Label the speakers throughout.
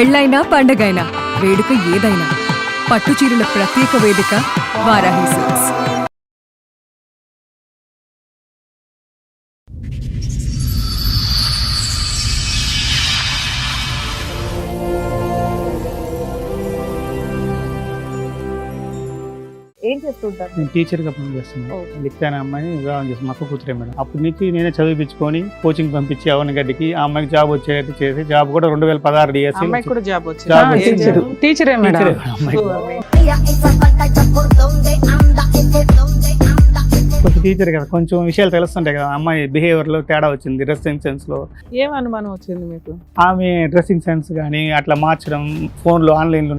Speaker 1: పెళ్ళైనా పండగైనా వేడుక ఏదైనా పట్టుచీరల ప్రత్యేక వేదిక వారాహి సిల్క్స్.
Speaker 2: ఏం చేస్తుంటారు?
Speaker 3: నేను టీచర్గా పనిచేస్తున్నాను. లిఖిత అనే అమ్మాయిని వివాహం చేస్తాను, మా అక్క కూతురే మేడం. అప్పటి నుంచి నేనే చదివించుకొని కోచింగ్ పంపించి అవనగడ్డికి ఆ అమ్మాయికి జాబ్ వచ్చేటట్టు చేసి, జాబ్ కూడా 2016 డిఎస్సి
Speaker 4: టీచరే మేడం.
Speaker 3: కొంచెం టీచర్ కదా, కొంచెం విషయాలు తెలుస్తుంటాయి కదా. అమ్మాయి బిహేవియర్ లో తేడా వచ్చింది, డ్రెస్సింగ్ సెన్స్ లో.
Speaker 4: ఏం అనుమానం వచ్చింది మీకు?
Speaker 3: ఆమె డ్రెస్సింగ్ సెన్స్ కానీ అట్లా మార్చడం, ఫోన్ లో ఆన్లైన్ లో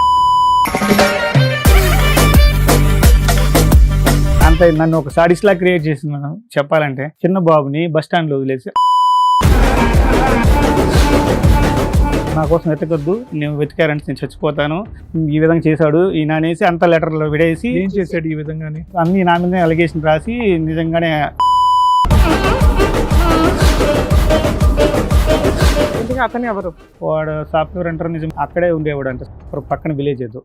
Speaker 3: అంత నన్ను ఒక సాడిస్ లా క్రియేట్ చేసింది మనం చెప్పాలంటే. చిన్న బాబుని బస్ స్టాండ్ లో వదిలేసి నా కోసం వెతకొద్దు, నేను వెతికారంటే నేను చచ్చిపోతాను, ఈ విధంగా చేశాడు ఈయన అనేసి అంత లెటర్లో విడేసి.
Speaker 5: ఏం చేశాడు ఈ విధంగానే?
Speaker 3: అన్ని నా మీద అలిగేషన్ రాసి నిజంగానే.
Speaker 4: అతను ఎవరు?
Speaker 3: వాడు సాఫ్ట్వేర్ అంటారు, నిజం అక్కడే ఉండేవాడు అంట, పక్కన విలేజ్ ఏదో.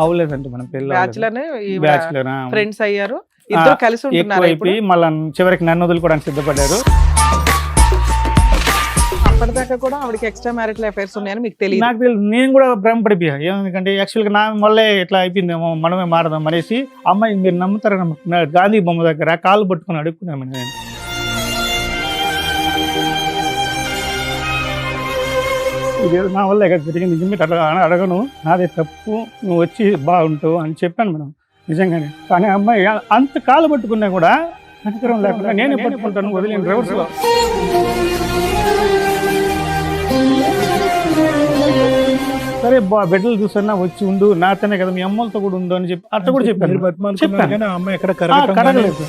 Speaker 3: అవలేదంటే మనం బ్యాచులర్
Speaker 4: ఫ్రెండ్స్ అయ్యారు, ఇద్దరు కలిసి ఉంటున్నారు.
Speaker 3: మళ్ళీ చివరికి నన్ను వదులుకోవడానికి సిద్ధపడ్డారు.
Speaker 4: అప్పటిదాకా కూడా ఆవిడకి ఎక్స్ట్రా మ్యారిటల్ అఫైర్స్ ఉన్నాయని మీకు తెలియదు?
Speaker 3: నాకు తెలియదు, నేను కూడా భ్రమపడిపోయా. ఎందుకంటే యాక్చువల్గా నా వల్లే ఇట్లా అయిపోయిందేమో, మనమే మారదాం అనేసి. అమ్మాయి మీరు నమ్ముతారా నమ్ముతున్నారు, గాంధీ బొమ్మ దగ్గర కాళ్ళు పట్టుకుని అడుక్కున్నామని నేను. ఇది నా వల్ల ఎక్కడ జరిగింది, నిజమే అట్లా అడగను, నాదే తప్పు, నువ్వు వచ్చి బాగుంటావు అని చెప్పాను మేడం నిజంగానే. కానీ అమ్మాయి అంత కాలు పట్టుకున్నా కూడా నమ్మకం లేకుండా నేనే పట్టుకుంటాను, వదిలేను రివర్స్లో. సరే బిడ్డలు చూస్తున్నా వచ్చి ఉండు, నాతోనే కదా, మీ అమ్మలతో కూడా ఉండు అని చెప్పి అట్లా కూడా చెప్పాను.
Speaker 5: అమ్మాయి ఎక్కడ
Speaker 3: కరగలేదు.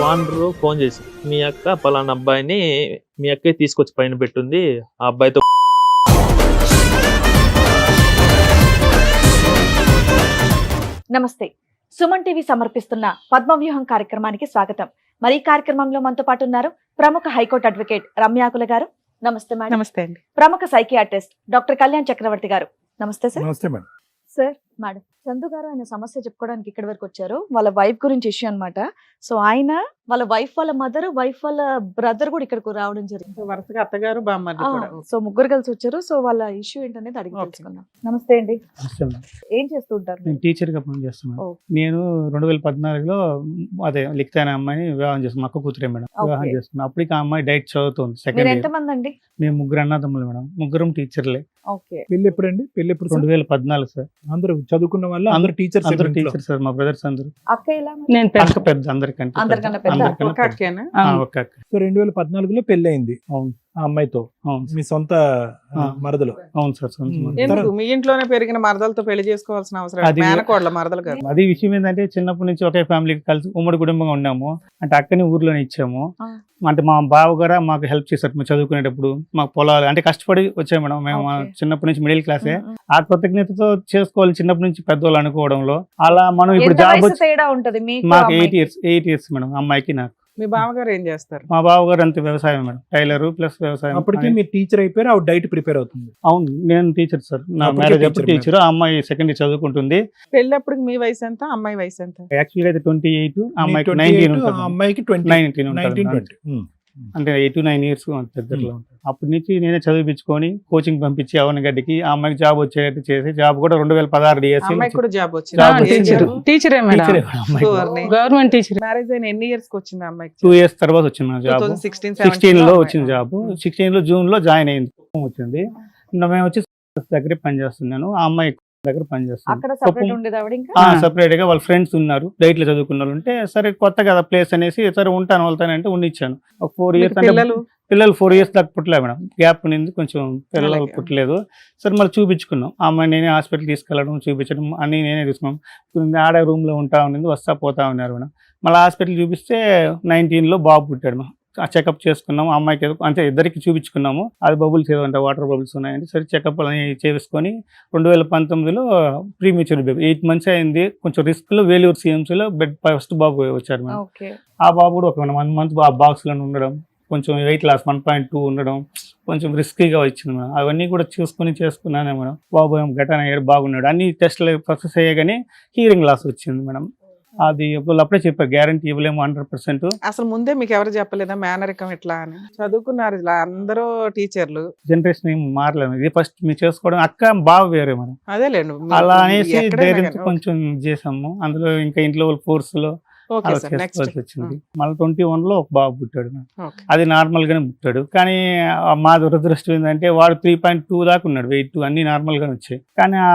Speaker 6: వానరు ఫోన్ చేసి, మీ అక్క పలానా అబ్బాయిని మీ అక్కే తీసుకొచ్చి పైన పెట్టుంది, ఆ అబ్బాయితో.
Speaker 2: నమస్తే, సుమన్ టీవీ సమర్పిస్తున్న పద్మవ్యూహం కార్యక్రమానికి స్వాగతం. మరి ఈ కార్యక్రమంలో మనతో పాటు ఉన్నారు ప్రముఖ హైకోర్టు అడ్వకేట్ రమ్యాకుల గారు. నమస్తే మేడం.
Speaker 4: నమస్తే అండి.
Speaker 2: ప్రముఖ సైకియాట్రిస్ట్ డాక్టర్ కళ్యాణ్ చక్రవర్తి గారు. నమస్తే సార్.
Speaker 5: నమస్తే మేడం.
Speaker 2: సార్, మేడం చందు గారు ఆయన సమస్య చెప్పుకోవడానికి ఇక్కడి వరకు వచ్చారు. వాళ్ళ వైఫ్ గురించి ఇష్యూ అన్నమాట. సో ఆయన వాళ్ళ వైఫ్ వాళ్ళ మదర్, వైఫ్ వాళ్ళ బ్రదర్ కూడా ఇక్కడికి రావడం జరిగింది.
Speaker 4: వరుసగా అత్తగారు బామ్మర్ది కూడా.
Speaker 2: సో ముగ్గురు కలిసి వచ్చారు. సో వాళ్ళ ఇష్యూ ఏంటనేది అడిగి తెలుసుకుందాం. నమస్తే అండి. ఏం చేస్తూ ఉంటారు?
Speaker 3: నేను టీచర్గా పనిచేస్తున్నాను. నేను 2014లో అదే లిఖిత అనే అమ్మాయిని వివాహం చేస్తున్నాను, మా అక్క కూతురే మేడం. వివాహం చేస్తున్నాను. అప్పటికి ఆ అమ్మాయి డైట్ చదువుతుంది, సెకండ్.
Speaker 2: ఎంతమంది అండి?
Speaker 3: మేము ముగ్గురు అన్నదమ్ములు మేడం, ముగ్గురం టీచర్లే.
Speaker 5: పెళ్లి ఎప్పుడండి? పెళ్లి ఎప్పుడు?
Speaker 3: 2014 సార్.
Speaker 5: అందరూ చదువుకున్న వాళ్ళు, అందరూ టీచర్స్
Speaker 3: సార్. మా బ్రదర్స్ అందరూ.
Speaker 2: అక్క ఎలా?
Speaker 3: అక్క పెద్ద, అందరికంటే
Speaker 4: ఒక అక్కేనా?
Speaker 3: ఒక అక్క.
Speaker 5: సో 2014లో పెళ్లి అయింది.
Speaker 3: అవును.
Speaker 5: ఆ అమ్మాయితో మీ సొంత మరదలు?
Speaker 3: అవును సార్.
Speaker 4: ఎందుకు మీ ఇంట్లోనే పెరిగిన మరదలతో పెళ్లి చేసుకోవాల్సిన అవసరం? మేనకోడల మరదలు కాదు.
Speaker 3: అది విషయం ఏంటంటే, చిన్నప్పటి నుంచి ఒకే ఫ్యామిలీకి కలిసి ఉమ్మడి కుటుంబంగా ఉన్నాము. అంటే అక్కని ఊర్లోనే ఇచ్చాము. అంటే మా బావ గారు మాకు హెల్ప్ చేశారు మేము చదువుకునేటప్పుడు. మాకు పొలాలు అంటే కష్టపడి వచ్చాము మేడం. మేము చిన్నప్పటి నుంచి మిడిల్ క్లాసే. ఆ కృతజ్ఞతతో చేసుకోవాలి చిన్నప్పటి నుంచి పెద్దవాళ్ళు అనుకోవడంలో. అలా మనం ఇప్పుడు జాబ్ మాకు 8 years మేడం, అమ్మాయికి నాకు.
Speaker 4: మీ బావగారు ఏం చేస్తారు?
Speaker 3: మా బావగారు అంతే, వ్యవసాయం మేడం, టైలర్ ప్లస్ వ్యవసాయం.
Speaker 5: అప్పటికి మీరు టీచర్ అయిపోయారు, ఆవిడ డైట్ ప్రిపేర్ అవుతుంది.
Speaker 3: అవును, నేను టీచర్ సార్. నా మ్యారేజ్ అప్పుడు టీచర్, ఆ అమ్మాయి సెకండ్ ఇయర్ చదువుకుంటుంది.
Speaker 4: పెళ్ళప్పుడు మీ వయసు ఎంత, అమ్మాయి వయసు ఎంత?
Speaker 3: యాక్చువల్గా అయితే 28, అమ్మాయికి 19.
Speaker 5: అమ్మాయికి
Speaker 3: 19 అంటే 8 to 9 years దగ్గరలో ఉంటుంది. అప్పటి నుంచి నేనే చదివించుకొని కోచింగ్ పంపించి అవనగడ్డికి ఆ అమ్మాయికి జాబ్ వచ్చేటట్టు చేసి, జాబ్ కూడా 2016 డిఎస్సి.
Speaker 4: Government teacher. మ్యారేజ్ అయిన ఎన్ని ఇయర్స్ కి వచ్చింది అమ్మాయికి?
Speaker 3: 2 years తర్వాత వచ్చింది జాబ్. 2016 లో వచ్చింది జాబ్. 16 లో జూన్ లో జాయిన్ అయింది, వచ్చింది. మేము వచ్చి దగ్గరే పనిచేస్తున్నాను, ఆ అమ్మాయి దగ్గర పనిచేస్తాను. సపరేట్ గా వాళ్ళ ఫ్రెండ్స్ ఉన్నారు, డైట్ లో చదువుకున్న వాళ్ళు ఉంటే, సరే కొత్త కదా ప్లేస్ అనేసి, సరే ఉంటాను వెళ్తానంటే ఉండిచ్చాను. ఒక 4 years అంటే పిల్లలు 4 years దాకా పుట్టలేదు మేడం, గ్యాప్ ఉంది కొంచెం, పిల్లలు పుట్టలేదు. సరే మళ్ళీ చూపించుకున్నాం. ఆ అమ్మాయి నేనే హాస్పిటల్ తీసుకెళ్ళడం, చూపించడం అన్ని నేనే తీసుకున్నాం. ఆడ రూమ్ లో ఉంటా ఉన్నది, వస్తా పోతా ఉన్నారు మేడం. మళ్ళీ హాస్పిటల్ చూపిస్తే 19 లో బాబు పుట్టాడు మేడం. చెకప్ చేసుకున్నాము. అమ్మాయికి అంటే ఇద్దరికి చూపించుకున్నాము. అది బబుల్స్ ఏదో అంటే వాటర్ బబుల్స్ ఉన్నాయండి. సరే చెకప్ అని చేసుకొని 2019లో ప్రీమేచ్యూర్ బేబీ 8 months అయింది. కొంచెం రిస్క్లో వేలూరు CMCలో బెడ్ ఫస్ట్ బాబు వచ్చారు మేడం. ఆ బాబు కూడా ఒక 1 month బాక్స్లో ఉండడం, కొంచెం వెయిట్ లాస్ 1.2 ఉండడం, కొంచెం రిస్కీగా వచ్చింది మేడం. అవన్నీ కూడా చేసుకున్నానే మేడం. బాబు గటన అయ్యాడు, బాగున్నాడు. అన్ని టెస్టులు సక్సెస్ అయ్యాయి కానీ హీరింగ్ లాస్ వచ్చింది మేడం. అది వాళ్ళు అప్పుడే చెప్పారు గ్యారంటీ ఇవ్వలేము 100%.
Speaker 4: అసలు ముందే మీకు ఎవరు చెప్పలేదా మేనరికం ఇట్లా అని? చదువుకున్నారు ఇలా అందరూ టీచర్లు,
Speaker 3: జనరేషన్ ఏం మారలేదు. ఇది ఫస్ట్ మీరు చేసుకోవడం అక్క బావ వేరే మనం
Speaker 4: అదేలేండి
Speaker 3: అలా అనేసి ధైర్యంతో కొంచెం చేసాము. అందులో ఇంకా ఇంట్లో వాళ్ళ ఫోర్స్లో అలా చేసుకోవాల్సి వచ్చింది. మళ్ళీ 21లో ఒక బాబు పుట్టాడు. అది నార్మల్ గానే పుట్టాడు. కానీ మా దురదృష్టం ఏంటంటే వాడు 3.2 దాకా ఉన్నాడు వెయిట్, అన్ని నార్మల్ గానే వచ్చాయి. కానీ ఆ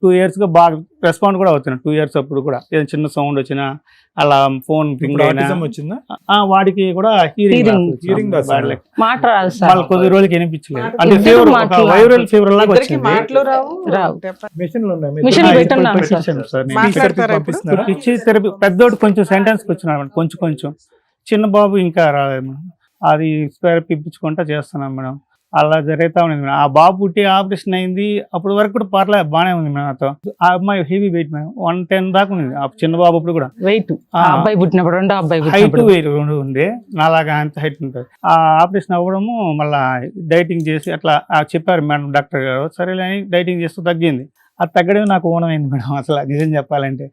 Speaker 3: 2 years గా బాగా రెస్పాండ్ కూడా అవుతున్నాడు. 2 years అప్పుడు కూడా ఏదైనా చిన్న సౌండ్ వచ్చినా అలా ఫోన్ రింగ్ అయినా
Speaker 5: వచ్చిందా
Speaker 3: వాడికి కూడా హీరింగ్
Speaker 7: మాట రాదు సార్.
Speaker 3: వాళ్ళు కొద్ది రోజులకి వినిపించలేదు. అంటే ఫీవర్ వైరల్ ఫీవర్ లాగా వచ్చింది.
Speaker 4: మాటలు రావు.
Speaker 5: మిషన్లు
Speaker 7: మిషన్ పెట్టున్నాం సార్.
Speaker 3: పెట్టాను సార్ నేను.
Speaker 4: మాట్లాడతారా ఇప్పుడు?
Speaker 5: పంపిస్తున్నారా?
Speaker 3: పిచ్చి థెరపీ పెద్దోడు కొంచెం సెంటెన్స్కి వచ్చినాడు మేడం, కొంచెం. చిన్న బాబు ఇంకా రాలేదు మేడం. అది థెరపీ ఇప్పించుకుంటా చేస్తున్నాం మేడం. అలా జరుగుతూ ఉంది మేడం. ఆ బాబు పుట్టి ఆపరేషన్ అయింది అప్పుడు వరకు కూడా పర్లేదు, బాగానే ఉంది మేడం. నాతో ఆ అమ్మాయి హెవీ వెయిట్ మేడం, 110 దాకా ఉంది. ఆ చిన్న బాబు అప్పుడు కూడా
Speaker 7: వెయిట్ అబ్బాయి పుట్టినప్పుడు రెండో అబ్బాయి
Speaker 3: హైట్ వెయిట్ రెండు ఉంది. నాలాగా అంత హైట్ ఉంటుంది. ఆ ఆపరేషన్ అవ్వడము మళ్ళీ డైటింగ్ చేసి అట్లా చెప్పారు మేడం డాక్టర్ గారు. సరేలే అని డైటింగ్ చేస్తూ తగ్గింది. అది తగ్గడం నాకు ఓనమైంది మేడం. అసలు నిజం చెప్పాలంటే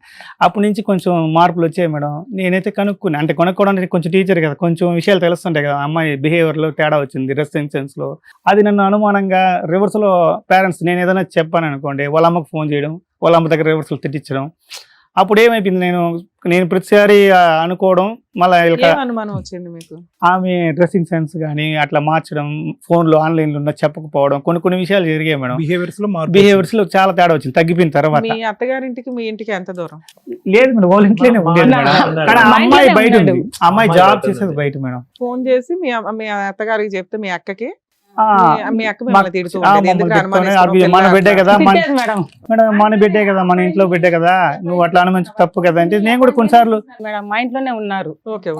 Speaker 3: అప్పటి నుంచి కొంచెం మార్పులు వచ్చాయి మేడం. నేనైతే కనుక్కుని అంటే కొనుక్కోవడానికి కొంచెం టీచర్ కదా, కొంచెం విషయాలు తెలుస్తుంటాయి కదా. అమ్మాయి బిహేవియర్లో తేడా వచ్చింది, డ్రెస్సింగ్ సెన్స్లో. అది నన్ను అనుమానంగా రివర్స్లో పేరెంట్స్ నేను ఏదైనా చెప్పాను అనుకోండి, వాళ్ళ అమ్మకు ఫోన్ చేయడం, వాళ్ళ అమ్మ దగ్గర రివర్స్లో తిట్టించడం. అప్పుడు ఏమైపోయింది, నేను ప్రతిసారి అనుకోవడం మళ్ళీ
Speaker 4: అనుమానం వచ్చింది మీకు.
Speaker 3: ఆమె డ్రెస్సింగ్ సెన్స్ కానీ అట్లా మార్చడం, ఫోన్లో ఆన్లైన్లో ఉన్న చెప్పకపోవడం, కొన్ని విషయాలు జరిగాయి మేడం. బిహేవియర్స్ లో చాలా తేడా వచ్చింది తగ్గిపోయిన తర్వాత.
Speaker 4: మీ అత్తగారింటికి మీ ఇంటికి ఎంత దూరం?
Speaker 3: లేదు మేడం, వాళ్ళ ఇంట్లోనే ఉండేది మేడం. కానీ ఆ అమ్మాయి బయట ఉంది, అమ్మాయి జాబ్ చేసేది బయట మేడం.
Speaker 4: ఫోన్ చేసి మీ అత్తగారికి చెప్తే మీ అక్కకి మీ అక్క
Speaker 3: మన బిడ్డే కదా మేడం, మన బిడ్డే కదా, మన ఇంట్లో బిడ్డే కదా, నువ్వు అట్లా అనుమంచి తప్పు కదా అంటే నేను కూడా కొన్నిసార్లు
Speaker 7: మా ఇంట్లోనే ఉన్నారు.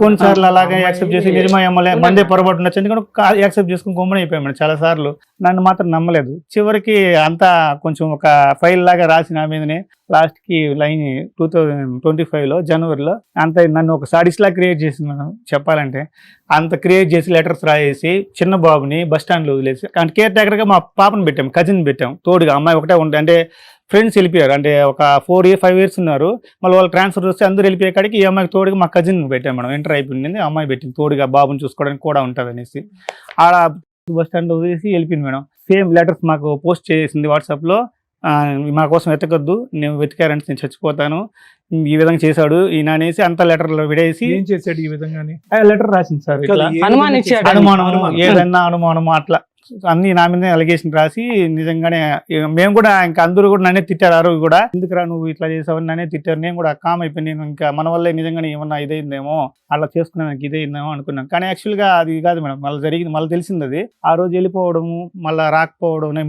Speaker 3: కొన్నిసార్లు అలాగే యాక్సెప్ట్ చేసి నిజమా అమ్మలే మందే పొరపాటు ఉండొచ్చు ఎందుకంటే యాక్సెప్ట్ చేసుకుని గమ్మున అయిపోయాయి మేడం. చాలా సార్లు నన్ను మాత్రం నమ్మలేదు. చివరికి అంతా కొంచెం ఒక ఫైల్ లాగా రాసి నా మీదనే లాస్ట్ కి లైన్ 2025లో జనవరిలో అంత నన్ను ఒక సాడిస్ లా క్రియేట్ చేసింది మేడం. చెప్పాలంటే అంత క్రియేట్ చేసి లెటర్స్ రాయేసి చిన్న బాబుని బస్ స్టాండ్ లో వదిలేసి అంటే కేర్ టేకర్ గా మా పాపను పెట్టాం, కజిన్ పెట్టాం తోడుగా. అమ్మాయి ఒకటే ఉంటే అంటే ఫ్రెండ్స్ వెళ్ళిపోయారు, అంటే ఒక 5 years ఉన్నారు. మళ్ళీ వాళ్ళు ట్రాన్స్ఫర్ వస్తే అందరూ వెళ్ళిపోయే కాడికి ఈ అమ్మాయికి తోడుగా మా కజిన్ పెట్టాం మేడం. ఎంటర్ అయిపోయింది, అమ్మాయి పెట్టింది తోడుగా బాబుని చూసుకోవడానికి కూడా ఉంటుంది అనేసి. ఆడ బస్ స్టాండ్ లో వదిలేసి వెళ్ళిపోయింది మేడం. సేమ్ లెటర్స్ మాకు పోస్ట్ చేసింది వాట్సాప్లో, మా కోసం వెతకద్దు, నేను వెతికారంటే నేను చచ్చిపోతాను, ఈ విధంగా చేశాడు ఈయన అనేసి అంత లెటర్లో విడేసి
Speaker 5: ఏం చేశాడు ఈ విధంగానే
Speaker 3: లెటర్ రాసింది సార్.
Speaker 7: అనుమానం
Speaker 3: ఏదన్నా అనుమానం అట్లా అన్ని నా మీద అలిగేషన్ రాసి నిజంగానే మేము కూడా ఇంకా అందరూ కూడా నన్నే తిట్టారు. ఆ రోజు కూడా ఎందుకురా నువ్వు ఇట్లా చేసావని నన్నే తిట్టారు. నేను కూడా కామ్ అయిపోయి నేను ఇంకా మన వల్లే నిజంగానే ఏమన్నా ఇదైందేమో, అలా చేసుకున్నాను ఇదైందేమో అనుకున్నాను. కానీ యాక్చువల్గా అది కాదు మేడం. మళ్ళీ జరిగింది, మళ్ళీ తెలిసింది అది. ఆ రోజు వెళ్ళిపోవడము మళ్ళీ రాకపోవడం,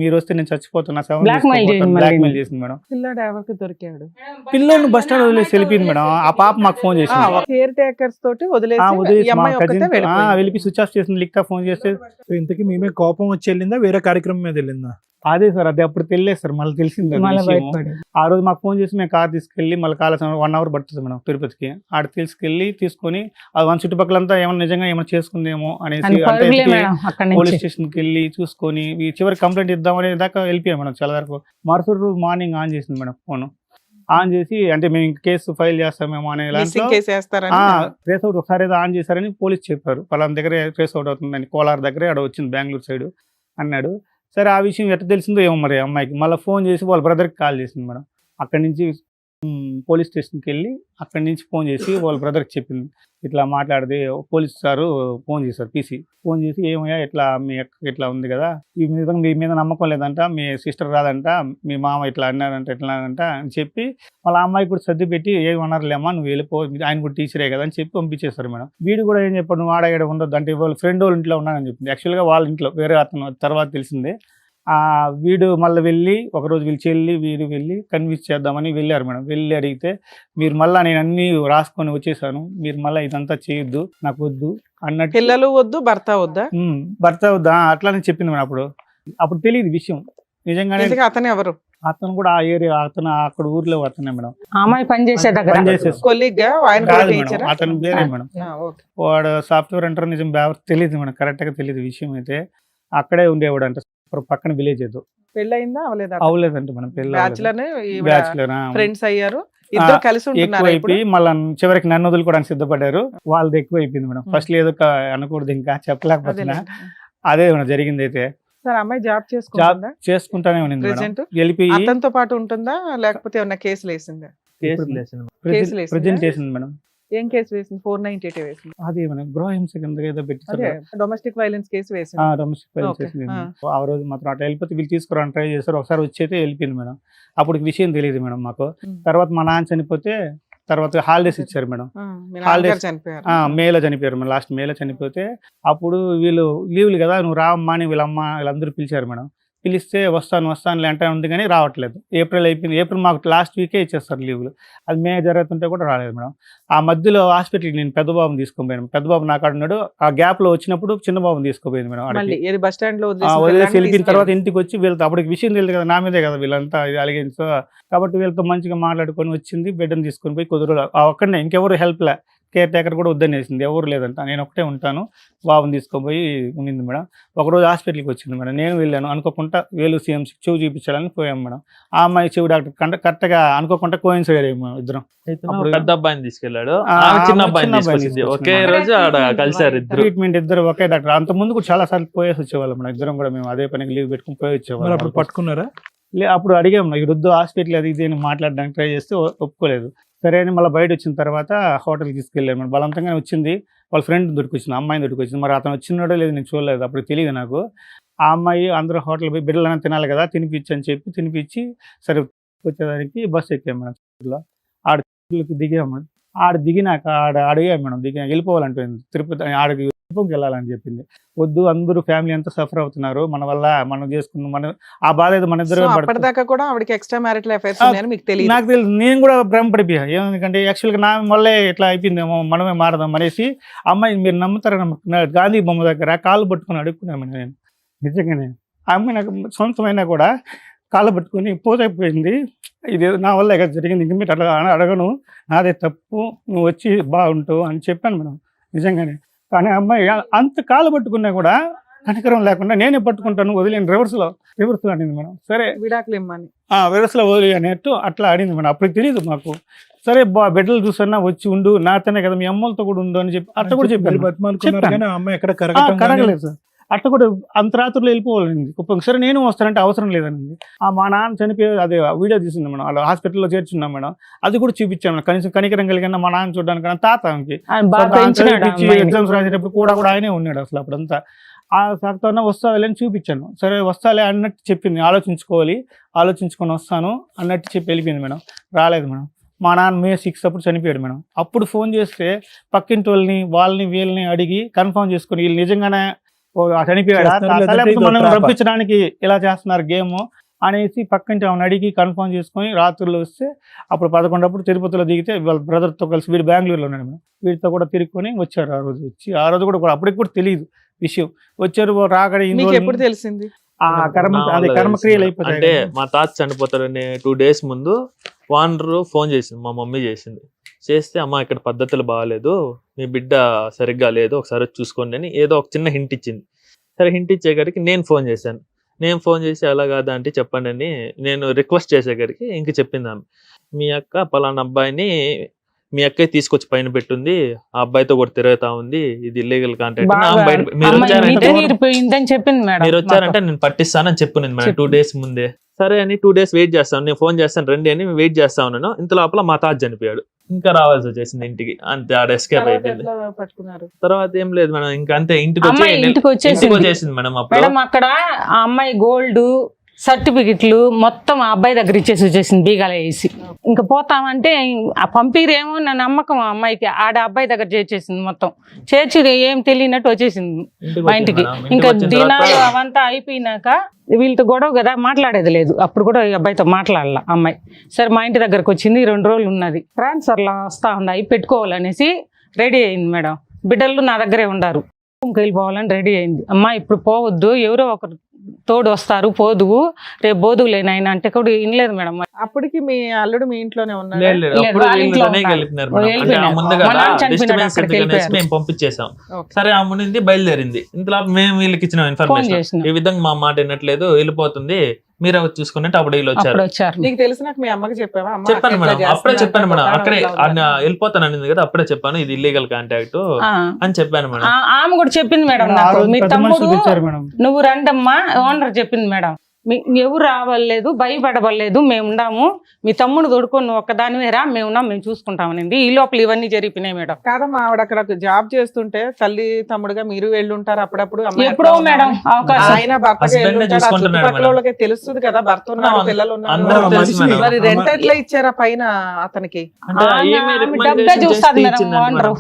Speaker 3: మీరు వస్తే నేను చచ్చిపోతున్నా, బ్లాక్మెయిల్ చేసింది మేడం.
Speaker 4: పిల్లాడు ఎవరికి దొరికాడు?
Speaker 3: పిల్లల్ని బస్ స్టాండ్ వదిలేసి వెళ్ళిపోయింది మేడం. ఆ పాప మాకు ఫోన్ చేసింది,
Speaker 4: కేర్ టేకర్స్ తోటి వదిలేసి
Speaker 3: వెళ్ళి స్విచ్ ఆఫ్ చేసింది. లిక్తా ఫోన్ చేస్తే
Speaker 5: ఇంతకీ మేమే కోపం వచ్చి వెళ్ళిందా, వేరే కార్యక్రమం మీద వెళ్ళిందా?
Speaker 3: అదే సార్, అదే అప్పుడు తెలియదు సార్, మళ్ళీ తెలిసింది. ఆ రోజు మాకు ఫోన్ చేసి మేము కార్ తీసుకెళ్ళి మళ్ళీ కాలేజ్ 1 hour పడుతుంది మేడం తిరుపతికి. ఆడ తీసుకొని అది మన చుట్టుపక్కలంతా ఏమైనా నిజంగా ఏమైనా చేసుకుందేమో అనేసి పోలీస్ స్టేషన్కి వెళ్ళి చూసుకొని చివరి కంప్లైంట్ ఇద్దామనే దాకా వెళ్ళిపోయాం మేడం. చాలా వరకు మరుసటి రోజు మార్నింగ్ ఆన్ చేసింది మేడం ఫోన్. ఆన్ చేసి అంటే మేము కేసు ఫైల్ చేస్తామేమో అనే ట్రేస్ అవుట్ ఒకసారి ఏదో ఆన్ చేశారని పోలీస్ చెప్పారు. పలానా దగ్గర ట్రేస్ అవుట్ అవుతుందని, కోలార్ దగ్గరే అక్కడ వచ్చింది, బెంగళూరు సైడ్ అన్నాడు. సరే ఆ విషయం ఎట్లా తెలిసిందో ఏమో మరి అమ్మాయికి. మళ్ళీ ఫోన్ చేసి వాళ్ళ బ్రదర్కి కాల్ చేసింది మేడం. అక్కడి నుంచి పోలీస్ స్టేషన్కి వెళ్ళి అక్కడి నుంచి ఫోన్ చేసి వాళ్ళ బ్రదర్కి చెప్పింది, ఇట్లా మాట్లాడితే పోలీస్ సారు ఫోన్ చేశారు, పీసీ ఫోన్ చేసి ఏమయ్యా ఇట్లా మీ అక్క ఇట్లా ఉంది కదా, ఈ విధంగా మీ మీద నమ్మకం లేదంట, మీ సిస్టర్ రాదంట, మీ మామ ఇట్లా అన్నారంట ఇట్లా అంట అని చెప్పి వాళ్ళ అమ్మాయి కూడా సర్ది పెట్టి ఏమన్నారులేమ్మా నువ్వు వెళ్ళిపో, ఆయన కూడా టీచరే కదా అని చెప్పి పంపించేశారు మేడం. వీడు కూడా ఏం చెప్పాడు, నువ్వు ఆడగడ ఉండొద్దు అంటే వాళ్ళ ఫ్రెండ్ వాళ్ళ ఇంట్లో ఉన్నానని చెప్పింది. యాక్చువల్గా వాళ్ళ ఇంట్లో వేరే అతను తర్వాత తెలిసిందే. వీడు మళ్ళీ వెళ్ళి ఒకరోజు వీళ్ళు చెల్లి వీడు వెళ్ళి కన్విన్స్ చేద్దామని వెళ్ళారు మేడం. వెళ్ళి అడిగితే మీరు మళ్ళీ నేను అన్ని రాసుకొని వచ్చేసాను, మీరు మళ్ళీ ఇదంతా చేయొద్దు, నాకు వద్దు అన్నట్టు.
Speaker 4: పిల్లలు వద్దు, భర్త వద్దా?
Speaker 3: భర్త వద్దా అట్లానే చెప్పింది మేడం. అప్పుడు తెలియదు విషయం నిజంగానే.
Speaker 4: అతను ఎవరు?
Speaker 3: అతను కూడా ఆ ఏరియా, అతను అక్కడ ఊర్లో అతనే మేడం.
Speaker 7: అమ్మాయి పని చేసే దగ్గర
Speaker 3: అతను వేరే మేడం. వాడు సాఫ్ట్వేర్ అంటారు, నిజం తెలియదు మేడం, కరెక్ట్ గా తెలియదు విషయం. అయితే అక్కడే ఉండేవాడు అంట, పక్కన విలేజ్ ఏదో.
Speaker 4: పెళ్ళయిందా?
Speaker 3: అవలేదంటే మనం
Speaker 4: బ్యాచులర్ ఫ్రెండ్స్ అయ్యారు, ఇద్దరు కలిసి
Speaker 3: ఎక్కువైపోయి మళ్ళీ చివరికి నన్ను వదులుకోవడానికి సిద్ధపడ్డారు. వాళ్ళది ఎక్కువ అయిపోయింది మేడం. ఫస్ట్ ఏదో అనకూడదు, ఇంకా చెప్పలేకపోతున్నా. అదే మేడం జరిగింది. అయితే
Speaker 4: సార్ అమ్మాయి జాబ్
Speaker 3: చేసుకుంటానే ఉంది మేడం. వెళ్ళిపోయి
Speaker 4: అతనితో పాటు ఉంటుందా, లేకపోతే ఏమన్నా కేసులు వేసిందా?
Speaker 3: ప్రెజెంట్ చేసింది మేడం.
Speaker 4: ఏం కేసు వేసింది? 498 వేసింది.
Speaker 3: అది మనం గృహహింస కింద ఏదో పెట్టి
Speaker 4: డొమెస్టిక్ వైలెన్స్ కేసు వేసింది.
Speaker 3: డొమెస్టిక్ వైలెన్స్ వేసింది. ఆ రోజు మాత్రం అట్లా వెళ్ళిపోతే వీళ్ళు తీసుకురాని ట్రై చేశారు. ఒకసారి వచ్చి అయితే వెళ్ళిపోయింది మేడం. అప్పుడు విషయం తెలియదు మేడం మాకు. తర్వాత మా నాన్న చనిపోతే తర్వాత హాలిడేస్ ఇచ్చారు మేడం. హాలిడేస్ మేలో చనిపోయారు మేడం. లాస్ట్ మేలో చనిపోతే అప్పుడు వీళ్ళు లీవ్లు కదా, నువ్వు రావమ్మా అని వీళ్ళందరూ పిలిచారు మేడం. పిలిస్తే వస్తాను అంటే ఉంది కానీ రావట్లేదు. ఏప్రిల్ అయిపోయింది. ఏప్రిల్ మాకు లాస్ట్ వీకే ఇచ్చేస్తారు లీవులు. అది మే జరుగుతుంటే కూడా రాలేదు మేడం. ఆ మధ్యలో హాస్పిటల్కి నేను పెద్ద బాబుని తీసుకుపోయాను. పెద్ద బాబు నాకు ఉన్నాడు. ఆ గ్యాప్ లో వచ్చినప్పుడు చిన్న బాబుని తీసుకుపోయింది మేడం.
Speaker 4: బస్ స్టాండ్ లో
Speaker 3: వదిలేసి వెళ్ళిన తర్వాత ఇంటికి వచ్చి వీళ్ళతో అప్పటికి విషయం తెలియదు కదా, నా మీదే కదా వీళ్ళంతా ఇది అలిగేసి. కాబట్టి వీళ్ళతో మంచిగా మాట్లాడుకొని వచ్చింది. బిడ్డను తీసుకొని పోయి కుదురు ఒక్కడనే, ఇంకెవరు హెల్ప్ లే, కేర్ టేకర్ కూడా వద్దనేసింది, ఎవరు లేదంట. నేను ఒకటే ఉంటాను, బాబుని తీసుకుపోయి ఉండింది మేడం. ఒకరోజు హాస్పిటల్కి వచ్చింది మేడం. నేను వెళ్ళాను అనుకోకుండా, వేలూరు CMC చెవు చూపించాలని పోయాం మేడం. ఆ అమ్మాయి చెవు డాక్టర్ కరెక్ట్ గా అనుకోకుండా కోయిన్సైడ్ అయ్యాము ఇద్దరం.
Speaker 6: పెద్ద అబ్బాయిని తీసుకెళ్లాడు, చిన్న అబ్బాయిని ఒకే రోజు కలిసారు.
Speaker 3: ట్రీట్మెంట్ ఇద్దరు ఒకే డాక్టర్. అంత ముందు కూడా చాలా సార్లు పోయేసి వచ్చేవాళ్ళం మేడం. ఇద్దరం కూడా మేము అదే పనికి లీవ్ పెట్టుకుని పోయి వచ్చేవాళ్ళం.
Speaker 5: అప్పుడు పట్టుకున్నారా?
Speaker 3: అప్పుడు అడిగాము, ఈ వద్దు హాస్పిటల్ అది ఇది మాట్లాడడానికి ట్రై చేస్తే ఒప్పుకోలేదు. సరే అని మళ్ళీ బయట వచ్చిన తర్వాత హోటల్కి తీసుకెళ్ళాను మేడం. బలవంతంగానే వచ్చింది. వాళ్ళ ఫ్రెండ్ దొరికొచ్చింది, అమ్మాయిని దొరికొచ్చింది. మరి అతను వచ్చినాడో లేదు నేను చూడలేదు, అప్పుడు తెలియదు నాకు. ఆ అమ్మాయి అందరూ హోటల్ పోయి బిడ్డలైనా తినాలి కదా, తినిపించి అని చెప్పి తినిపించి సరే వచ్చేదానికి బస్సు ఎక్కాము మేడం. ఆడకి దిగాము. ఆడ దిగినాక అడిగాము మేడం, వెళ్ళిపోవాలంటుంది తిరుపతి, ఆడికి తిరుపతికి వెళ్ళాలని చెప్పింది. వద్దు, అందరూ ఫ్యామిలీ అంతా సఫర్ అవుతున్నారు, మన వల్ల మనం చేసుకున్నాం, మన ఆ బాధ అయితే మన ఇద్దరు.
Speaker 4: అప్పటిదాకా కూడా ఆవిడకి ఎక్స్ట్రా మ్యారిటల్ అఫైర్స్ ఉన్నాయని మీకు తెలియదు?
Speaker 3: నాకు తెలియదు. నేను కూడా భ్రమపడిపోయా. ఎందుకంటే యాక్చువల్గా నా వల్లే ఇట్లా అయిపోయిందేమో, మనమే మారదాం అనేసి. అమ్మాయి మీరు నమ్ముతారా, గాంధీ బొమ్మ దగ్గర కాళ్ళు పట్టుకుని అడుక్కున్నాను నేను. నిజంగానే ఆ అమ్మాయి నాకు సొంతమైనా కూడా కాళ్ళు పట్టుకొని పోతైపోయింది. ఇది నా వల్ల ఇక్కడ జరిగింది, ఇంక మీరు అట్లా అడగను, నాదే తప్పు, నువ్వు వచ్చి బాగుంటావు అని చెప్పాను మేడం. నిజంగానే. కానీ అమ్మాయి అంత కాళ్ళు పట్టుకున్నా కూడా కనికరం లేకుండా నేనే పట్టుకుంటాను, వదిలేను, రివర్స్లో అనింది మేడం. సరే
Speaker 4: విడాకులు ఇమ్మని
Speaker 3: రివర్స్లో వదిలి అనేట్టు అట్లా అడిగింది మేడం. అప్పుడు తెలియదు మాకు. సరే బిడ్డలు చూసన్నా వచ్చి ఉండు, నాతోనే కదా, మీ అమ్మలతో కూడా ఉండు అని చెప్పి అట్లా కూడా చెప్పాను.
Speaker 5: అమ్మాయి ఎక్కడ
Speaker 3: కరగలేదు సార్. అట్లా కూడా అంతరాత్రులు వెళ్ళిపోవాలండి. సరే నేను వస్తానంటే అవసరం లేదనింది. మా నాన్న చనిపోయి అదే వీడియో తీసింది మేడం. అలా హాస్పిటల్లో చేర్చున్నాం మేడం. అది కూడా చూపించాం మేడం. కనీసం కనికరం కలిగిన మా నాన్న చూడడానికి తాతకి ఎగ్జామ్స్ రాసేటప్పుడు కూడా ఆయనే ఉన్నాడు అసలు అప్పుడంతా. ఆ సాకుతో వస్తాలే అని చూపించాను. సరే వస్తాలే అన్నట్టు చెప్పింది, ఆలోచించుకొని వస్తాను అన్నట్టు చెప్పి వెళ్ళిపోయింది మేడం. రాలేదు మేడం. మా నాన్న May 6 అప్పుడు చనిపోయాడు మేడం. అప్పుడు ఫోన్ చేస్తే పక్కింటి వాళ్ళని వీళ్ళని అడిగి కన్ఫర్మ్ చేసుకుని, వీళ్ళు నిజంగానే చనిపోయాడా, మనం రప్పించడానికి ఇలా చేస్తున్నారు గేమ్ అనేసి పక్కింటి ఆమెను అడిగి కన్ఫర్మ్ చేసుకొని రాత్రుల్లో వస్తే అప్పుడు 11 అప్పుడు తిరుపతిలో దిగితే వాళ్ళ బ్రదర్తో కలిసి, వీడు బెంగళూరులో ఉన్నాడు మేడం, వీడితో కూడా తిరుక్కొని వచ్చారు. ఆ రోజు వచ్చి ఆ రోజు కూడా అప్పటికి కూడా తెలియదు విషయం. వచ్చారు, రాకడే
Speaker 4: ఎప్పుడు తెలిసింది?
Speaker 3: కర్మక్రియలు అయిపోతాయి.
Speaker 6: అంటే మా తాత చనిపోతాడని 2 days ముందు వానరు ఫోన్ చేసింది, మా మమ్మీ చేస్తే, అమ్మ ఇక్కడ పద్ధతులు బాగాలేదు, మీ బిడ్డ సరిగ్గా లేదు, ఒకసారి చూసుకోండి అని ఏదో ఒక చిన్న హింట్ ఇచ్చింది. సరే హింట్ ఇచ్చేసరికి నేను ఫోన్ చేసి అలా కాదా అంటే చెప్పండి అని నేను రిక్వెస్ట్ చేసేసరికి ఇంక చెప్పింది ఆమె, మీ అక్క పలానా అబ్బాయిని మీ అక్క తీసుకొచ్చి పైన పెట్టుంది, ఆ అబ్బాయితో కూడా తిరుగుతా ఉంది, ఇది ఇల్లీగల్ కాంటాక్ట్, మీరు వచ్చారంటే నేను పట్టిస్తానని చెప్పింది మేడం 2 days ముందే. సరే అని 2 days వెయిట్ చేస్తాను, నేను ఫోన్ చేస్తాను రండి అని వెయిట్ చేస్తా ఉన్నాను. ఇంత లోపల మా తాత చనిపోయాడు. ఇంకా రావాల్సి వచ్చేసింది ఇంటికి, అంతే ఆడ ఎస్కేప్ అయిపోయింది. తర్వాత ఏం లేదు మేడం, ఇంకా అంతే ఇంటికి వచ్చేసింది మేడం.
Speaker 7: మేడం అక్కడ ఆ అమ్మాయి గోల్డ్ సర్టిఫికెట్లు మొత్తం ఆ అబ్బాయి దగ్గర ఇచ్చేసి వచ్చేసింది బీగాలు వేసి. ఇంకా పోతామంటే ఆ పంపిరేమో నా నమ్మకం ఆ అమ్మాయికి. ఆడ అబ్బాయి దగ్గర చేర్చేసింది మొత్తం. చేర్చి ఏం తెలియనట్టు వచ్చేసింది మా ఇంటికి. ఇంకా దినాలు అవంతా అయిపోయినాక వీళ్ళతో గొడవ కదా, మాట్లాడేది లేదు. అప్పుడు కూడా ఈ అబ్బాయితో మాట్లాడాల అమ్మాయి. సరే మా ఇంటి దగ్గరకు వచ్చింది, 2 రోజులు ఉన్నది. ట్రాన్స్ఫర్లో వస్తా ఉన్నాయి పెట్టుకోవాలనేసి రెడీ అయింది మేడం. బిడ్డలు నా దగ్గరే ఉండారు. వెళ్ళిపోవాలని రెడీ అయింది. అమ్మ ఇప్పుడు పోవద్దు, ఎవరో ఒకరు తోడు వస్తారు, పోదువు, రేపు బోదువులేని ఆయన అంటే కూడా వినలేదు మేడం.
Speaker 4: అప్పటికి మీ అల్లుడు మీ ఇంట్లోనే ఉన్నాడు.
Speaker 6: మేము పంపించేసాం. సరే ఆ మునింది బయలుదేరింది. ఇంతలో మేము వీళ్ళకి ఇచ్చిన ఇన్ఫర్మేషన్ ఈ విధంగా మా మాట వినట్లేదు, వెళ్ళిపోతుంది, మీరే వచ్చి చూసుకున్నట్టు అప్పుడు వీళ్ళు వచ్చారు.
Speaker 4: నీకు తెలిసి నాకు మీ అమ్మకి చెప్పావా?
Speaker 6: చెప్పాను మేడం, అప్పుడే చెప్పాను మేడం. అక్కడే వెళ్ళిపోతాను అనింది కదా, అప్పుడే చెప్పాను ఇది ఇల్లీగల్ కాంటాక్ట్ అని చెప్పాను మేడం.
Speaker 7: ఆమె కూడా చెప్పింది మేడం, మీ తమ్ముడు నువ్వు రండమ్మా ఓనర్ చెప్పింది మేడం. ఎవరు రావలేదు, భయపడవలేదు, మేము ఉన్నాము, మీ తమ్ముడు దొడుకొని నువ్వు ఒక్కదానివే రా, మేము ఉన్నాం, మేము చూసుకుంటామనింది. ఈ లోపల ఇవన్నీ జరిగినాయి మేడం.
Speaker 4: కాదమ్మా, ఆవిడ అక్కడ జాబ్ చేస్తుంటే తల్లి తమ్ముడుగా మీరు వెళ్ళుంటారు అప్పుడప్పుడు.
Speaker 7: ఎప్పుడో మేడం అవకాశం.
Speaker 4: ఆయన భర్తకి తెలుస్తుంది కదా, భర్త ఉన్నారు, పిల్లలు ఉన్నారు. మరి రెంట్ ఎట్లా ఇచ్చారా పైన అతనికి?
Speaker 7: డబ్బే చూస్తుంది మేడం ఓనర్.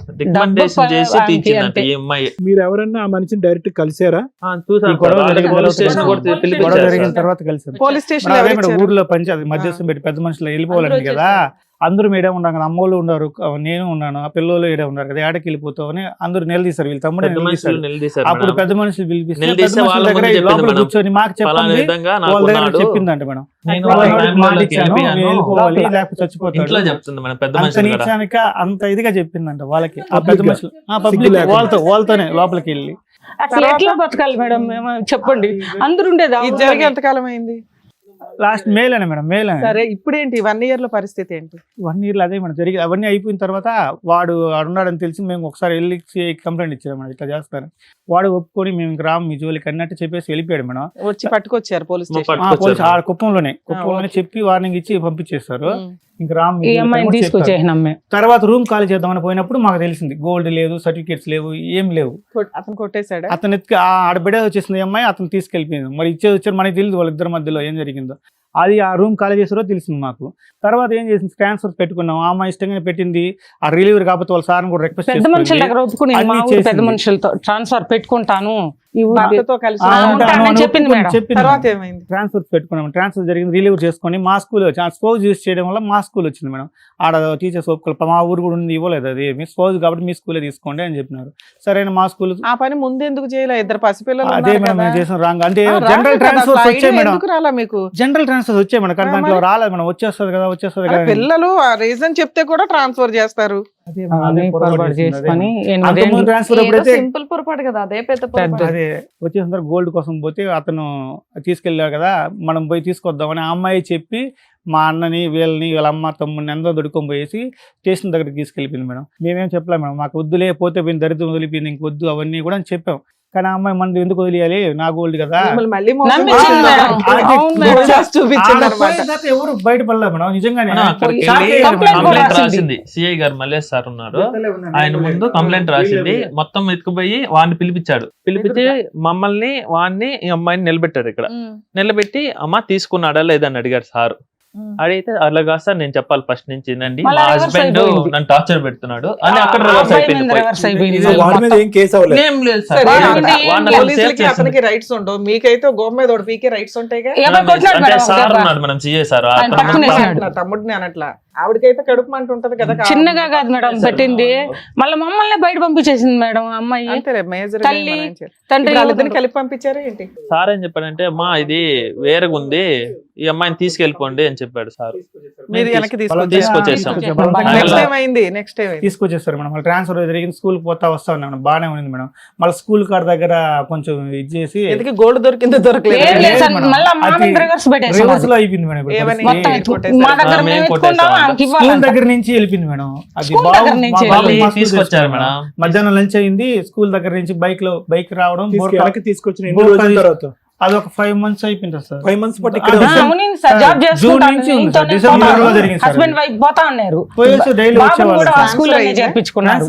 Speaker 5: మీరు ఎవరన్నా ఆ మనిషిని డైరెక్ట్ కలిసారా?
Speaker 3: తర్వాత కలిసి
Speaker 4: పోలీస్ స్టేషన్
Speaker 3: ఊర్లో పంచాయతీ మధ్యస్థం పెట్టి పెద్ద మనుషులు వెళ్ళిపోవాలని కదా, అందరూ మేడే ఉన్నారు కదా, అమ్మోళ్ళు ఉన్నారు, నేను ఉన్నాను, ఆ పిల్లలు ఏడే ఉన్నారు కదా, ఏడకి వెళ్ళిపోతామని అందరూ నిలదీశారు. వీళ్ళు తమ్ముడు అప్పుడు పెద్ద మనుషులు పిలిపిస్తే లోపల కూర్చొని మాకు చెప్పండి, వాళ్ళ దగ్గర చెప్పిందంట మేడం, వెళ్ళిపోవాలి లేకపోతే చచ్చిపోతాడు అంత ఇదిగా చెప్పిందంట వాళ్ళకి. ఆ పెద్ద మనుషులు పబ్లిక్ వాళ్ళతోనే లోపలికి వెళ్ళి
Speaker 7: అసలు ఎట్లా బతకాలి మేడం చెప్పండి. అందరు ఉండేది
Speaker 4: జరిగి ఎంతకాలం అయింది?
Speaker 3: లాస్ట్ మేలేనే మేడం, మేలే.
Speaker 4: సరే ఇప్పుడేంటి 1 year లో పరిస్థితి ఏంటి?
Speaker 3: 1 year లో అదే మేడం జరిగి అవన్నీ అయిపోయిన తర్వాత వాడు ఉన్నాడని తెలిసి మేము ఒకసారి వెళ్ళి కంప్లైంట్ ఇచ్చాము మేడం, ఇట్లా చేస్తాను. వాడు ఒప్పుకొని మేము గ్రామం మీ జోలికి అన్నట్టు చెప్పేసి వెళ్ళిపోయాడు మేడం.
Speaker 4: వచ్చి పట్టుకొచ్చారు పోలీస్
Speaker 3: కుప్పంలోనే చెప్పి వార్నింగ్ ఇచ్చి పంపించేస్తారు. ఇంకా రామ్
Speaker 7: తీసుకొచ్చేసినాం.
Speaker 3: తర్వాత రూమ్ ఖాళీ చేద్దామని పోయినప్పుడు మాకు తెలిసింది గోల్డ్ లేదు, సర్టిఫికేట్స్ లేవు, ఏం లేవు.
Speaker 4: అతను కొట్టేశాడు.
Speaker 3: అతను ఆడబిడ వచ్చేసింది అమ్మాయి, అతను తీసుకెళ్ళిపోయింది. మరి ఇచ్చేది వచ్చారు మనకి తెలియదు వాళ్ళిద్దరి మధ్యలో ఏం జరిగిందో. అది ఆ రూమ్ ఖాళీ చేసారో తెలిసింది మాకు. తర్వాత ఏం చేసింది, ట్రాన్స్ఫర్ పెట్టుకున్నాం. ఆ అమ్మాయి ఇష్టంగానే పెట్టింది. ఆ రిలీవర్ కాకపోతే వాళ్ళ సార్ని కూడా రిక్వెస్ట్
Speaker 7: పెద్ద మనుషుల దగ్గర ఒప్పుకుని పెద్ద మనుషులతో ట్రాన్స్ఫర్ పెట్టుకుంటాను
Speaker 3: ట్రాన్స్ఫర్ పెట్టుకున్నాం. ట్రాన్స్ఫర్ జరిగింది, రిలీవర్ చేసుకొని మా స్కూల్ స్పోజ్ యూజ్ చేయడం వల్ల మా స్కూల్ వచ్చింది మేడం. ఆడ టీచర్స్ ఒప్పుకోవాలి, మా ఊరు కూడా ఉంది, ఇవ్వలేదు అది మీ స్పోజ్ కాబట్టి మీ స్కూలే తీసుకోండి అని చెప్పినారు. సరైన మా స్కూల్
Speaker 4: ఆ పని ముందు ఎందుకు చేయలేదు? 2 పసిపిల్లలు
Speaker 3: అదే మేడం మేము చేసిన రాంగ్. అంటే జనరల్ ట్రాన్స్ఫర్స్ వచ్చాయి మేడం, జనరల్ ట్రాన్స్ఫర్స్ వచ్చాయి మేడం, కానీ దాంట్లో రాలేదు మేడం. వచ్చేస్తుంది కదా
Speaker 4: పిల్లలు రీజన్ చెప్తే కూడా ట్రాన్స్ఫర్ చేస్తారు.
Speaker 2: సింపుల్ పొరపాటు కదా, అదే పెద్ద.
Speaker 3: అదే వచ్చేసిన గోల్డ్ కోసం పోతే అతను తీసుకెళ్ళాడు కదా, మనం పోయి తీసుకొద్దామని ఆ అమ్మాయి చెప్పి మా అన్నని వీళ్ళ అమ్మ తమ్ముడిని అందరూ దొడుకొని పోయేసి స్టేషన్ దగ్గరికి తీసుకెళ్ళిపోయింది మేడం. మేమేం చెప్పలేము మేడం, మాకు వద్దులే, పోతే పోయింది, దరిద్రం వదిలిపోయింది, ఇంక వద్దు అవన్నీ కూడా అని చెప్పాం. కానీ ఆ అమ్మాయి మన ఎందుకు వదిలేయాలి, నా గోల్డ్ కదా, ఎవరు బయటపడలే మేడం. నిజంగానే
Speaker 6: రాసింది సిఐ గారు మల్లేష్ సార్ ఉన్నారు, ఆయన ముందు కంప్లైంట్ రాసింది. మొత్తం ఎత్తుకుపోయి వాడిని పిలిపించి మమ్మల్ని వాడిని ఈ అమ్మాయిని నిలబెట్టారు. ఇక్కడ నిలబెట్టి అమ్మ తీసుకున్నాడా లేదని అడిగారు సార్. అడిగితే అలా కాదు సార్, నేను చెప్పాలి ఫస్ట్ నుంచి, నండి మా హస్బెండ్ నన్ను టార్చర్ పెడుతున్నాడు అని అక్కడ రివర్స్ అయిపోయింది. ఏం లేదు సార్,
Speaker 4: అతనికి రైట్స్ ఉండవు, మీకైతే గోమ మీద పీకే రైట్స్ ఉంటాయి.
Speaker 6: సార్ ఉన్నాడు మనం సిఏ సార్,
Speaker 4: తమ్ముడిని అనట్లా, ఆవిడకైతే కడుపు మంట ఉంటది కదా.
Speaker 7: చిన్నగా కాదు మేడం పెట్టింది, మళ్ళీ మమ్మల్ని బయట పంపించేసింది మేడం. అమ్మాయి తల్లి తండ్రి
Speaker 4: వాళ్ళిద్దరిని కలిపి పంపించారు ఏంటి?
Speaker 6: సార్ ఏం చెప్పాడంటే, మా ఇది వేరేగా ఉంది, ఈ అమ్మాయిని తీసుకెళ్ళిపోండి అని చెప్పాడు సార్.
Speaker 4: మీరు వెనక్కి
Speaker 6: తీసుకొచ్చేసాం.
Speaker 3: తీసుకొచ్చేస్తారు మేడం. మళ్ళీ ట్రాన్స్ఫర్ జరిగింది, స్కూల్ పోతా వస్తా ఉన్నాం, బాగానే ఉంది మేడం. మళ్ళీ స్కూల్ కార్ దగ్గర కొంచెం ఇది చేసి
Speaker 4: గోల్డ్ దొరికింది, దొరకలేదు,
Speaker 3: అయిపోయింది మేడం. స్కూల్ దగ్గర నుంచి వెళ్ళిపోయింది మేడం. అది
Speaker 6: తీసుకొచ్చారు మేడం.
Speaker 3: మధ్యాహ్నం లంచ్ అయింది, స్కూల్ దగ్గర నుంచి బైక్ రావడం
Speaker 5: తీసుకొచ్చిన
Speaker 3: అది ఒక 5 months అయిపోయింది సార్.
Speaker 5: 5 months
Speaker 3: డిసెంబర్ లో జరిగింది.
Speaker 7: హస్బెండ్ వైఫ్ పోతా ఉన్నారు,
Speaker 3: పోయేసి డైలీ వచ్చేవాళ్ళు.
Speaker 7: స్కూల్ చేర్పించుకున్నారు.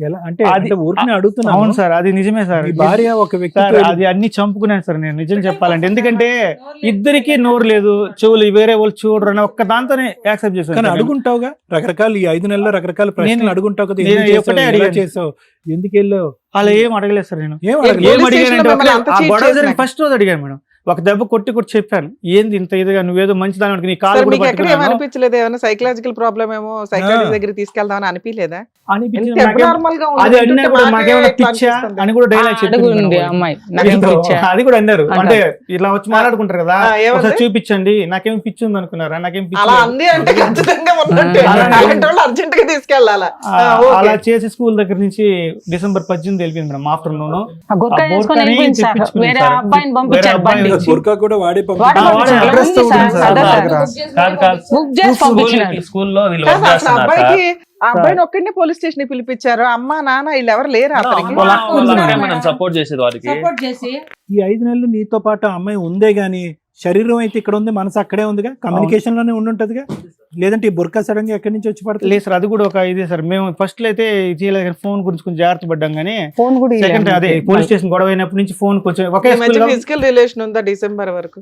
Speaker 5: ఎలా అంటే
Speaker 3: అది-
Speaker 5: ఊరిని అడుగుతున్నాను.
Speaker 3: అవును సార్, అది నిజమే సార్.
Speaker 5: మీ భార్య ఒక వ్యక్తి
Speaker 3: సార్ అది అన్ని చంపుకున్నాను సార్ నేను, నిజం చెప్పాలంటే. ఎందుకంటే ఇద్దరికి నోరు లేదు, చెవులు వేరే వాళ్ళు చూడరు అని ఒక్క దాంతోనే యాక్సెప్ట్
Speaker 5: కానీ
Speaker 3: చేశాను.
Speaker 5: అడుగుంటావుగా రకరకాల ఈ 5 నెలల్లో రకరకాల ప్రశ్నలు
Speaker 3: నేను-
Speaker 5: అడుగుంటావు కదా,
Speaker 3: నేను
Speaker 5: ఎందుకు చేసావు,
Speaker 3: ఒకటే
Speaker 5: ఎలా
Speaker 3: అడిగాను.
Speaker 5: చేసావు, ఎందుకు వెళ్ళావు,
Speaker 3: అలా ఏం అడగలేదు సార్ నేను.
Speaker 5: ఏం
Speaker 4: ఏ-
Speaker 5: అడగలేదు.
Speaker 3: ఏం
Speaker 4: పోలీస్
Speaker 3: అడిగానంటే
Speaker 4: స్టేషన్లో
Speaker 3: ఒక-
Speaker 4: మిమ్మల్ని అంత
Speaker 3: ఆ
Speaker 4: cheat
Speaker 3: గొడవ జరిగిన
Speaker 4: చేసినాక.
Speaker 3: ఫస్ట్ రోజు అడిగాను మేడం. ఒక దెబ్బ కొట్టి చెప్పాను, ఏంది ఇంత ఇదిగా నువ్వేదో మంచిదాని నీ కాలు
Speaker 4: సార్
Speaker 3: కూడా
Speaker 4: మీకు ఎక్కడ
Speaker 3: పట్టుకున్నాను
Speaker 4: ఏమనిపించలేదు? ఏమైనా సైకలాజికల్ ప్రాబ్లమ్ ఏమో సైకాలజిస్ట్ దగ్గరికి తీసుకెళ్దామని అనిపించలేదా?
Speaker 3: అనిపించింది.
Speaker 4: ఎంత
Speaker 3: నాకేం-
Speaker 4: abnormal గా ఉంది.
Speaker 3: అది అన్నా
Speaker 4: వింటుంటే
Speaker 3: కూడా
Speaker 4: మాకే
Speaker 3: మాకేమైనా
Speaker 4: ఇట్లా
Speaker 3: పిచ్చా
Speaker 4: అనిపిస్తుంది.
Speaker 3: అని కూడా డైలాగ్
Speaker 7: అడుగుంది అమ్మాయి నాకేం పిచ్చా?
Speaker 3: అది కూడా అన్నారు.
Speaker 7: అంటారు.
Speaker 3: అంటే ఇలా వచ్చి మాట్లాడుకుంటారు కదా,
Speaker 4: ఆ, ఏమంది?
Speaker 3: ఒకసారి చూపించండి నాకేం పిచ్చి ఉంది అనుకున్నారా, నాకేం పిచ్చి
Speaker 4: అలా
Speaker 3: లేదు.
Speaker 4: అంది అంటే ఖచ్చితంగా ఉన్నట్టే.
Speaker 3: అలా
Speaker 4: అలాంటి వాళ్ళు అర్జెంట్ గా తీసుకెళ్ళాలా?
Speaker 3: ఆ, అలా చేసి స్కూల్ దగ్గర నుంచి December 18 వెళ్ళిపోయింది మేడం ఆఫ్టర్నూన్.
Speaker 7: ఆ గుర్కా
Speaker 3: ఆ
Speaker 7: వేసుకొని
Speaker 3: బోర్కాని
Speaker 7: వెళ్ళిపోయింది సార్.
Speaker 3: తెప్పించుకుంది
Speaker 7: వేరే
Speaker 3: సార్.
Speaker 7: అబ్బాయిని
Speaker 3: వేరే
Speaker 7: పంపించారు
Speaker 3: అబ్బాయిని
Speaker 7: బండి.
Speaker 3: వచ్చి-
Speaker 5: బుర్కా కూడా వాడే
Speaker 7: వాడే
Speaker 3: ఆ, వాడే
Speaker 7: పంపించారు.
Speaker 3: అడ్రస్
Speaker 7: ఉంది
Speaker 3: ఉంటుంది
Speaker 7: సార్,
Speaker 3: సార్
Speaker 7: అదే
Speaker 3: నా
Speaker 7: సార్.
Speaker 3: దగ్గర.
Speaker 6: కాదు కాదు
Speaker 7: బుక్ చేసి పంపించినాడు.
Speaker 6: స్కూల్లో వీళ్ళు
Speaker 4: కాదు,
Speaker 6: వర్క్
Speaker 4: అసలు
Speaker 6: చేస్తున్నారు సార్.
Speaker 4: అబ్బాయికి ఆ అబ్బాయిని ఒక్కడిని పోలీస్ స్టేషన్ కి పిలిపించారు. అమ్మ నాన్న వీళ్ళు ఎవరు లేరు అతనికి?
Speaker 3: వాళ్ళ అక్క ఉంది మేడం.
Speaker 6: మనం సపోర్ట్ చేసేది వారికి.
Speaker 7: సపోర్ట్ చేసి
Speaker 5: ఈ 5 నెలలు నీతో పాటు ఆ అమ్మాయి ఉందే గానీ శరీరం అయితే ఇక్కడ ఉంది, మనసు అక్కడే ఉందిగా, కమ్యూనికేషన్ లోనే ఉండుంటదిగా. లేదంటే ఈ బుర్కా సడన్ గా ఎక్కడి నుంచి వచ్చి పడుతుంది?
Speaker 3: లేదు సార్, అది కూడా ఒక ఇదే సార్. మేము ఫస్ట్ లో అయితే చేయలేదు కానీ ఫోన్ గురించి కొంచెం జాగ్రత్త పడ్డాం కానీ
Speaker 7: ఫోన్ కూడా
Speaker 3: సెకండ్ అదే పోలీస్ స్టేషన్ గొడవ అయినప్పటి నుంచి ఫోన్ కొంచెం ఒకే
Speaker 4: ఈ మధ్య
Speaker 3: స్కూల్
Speaker 4: ఫిజికల్ రిలేషన్ ఉందా డిసెంబర్ వరకు?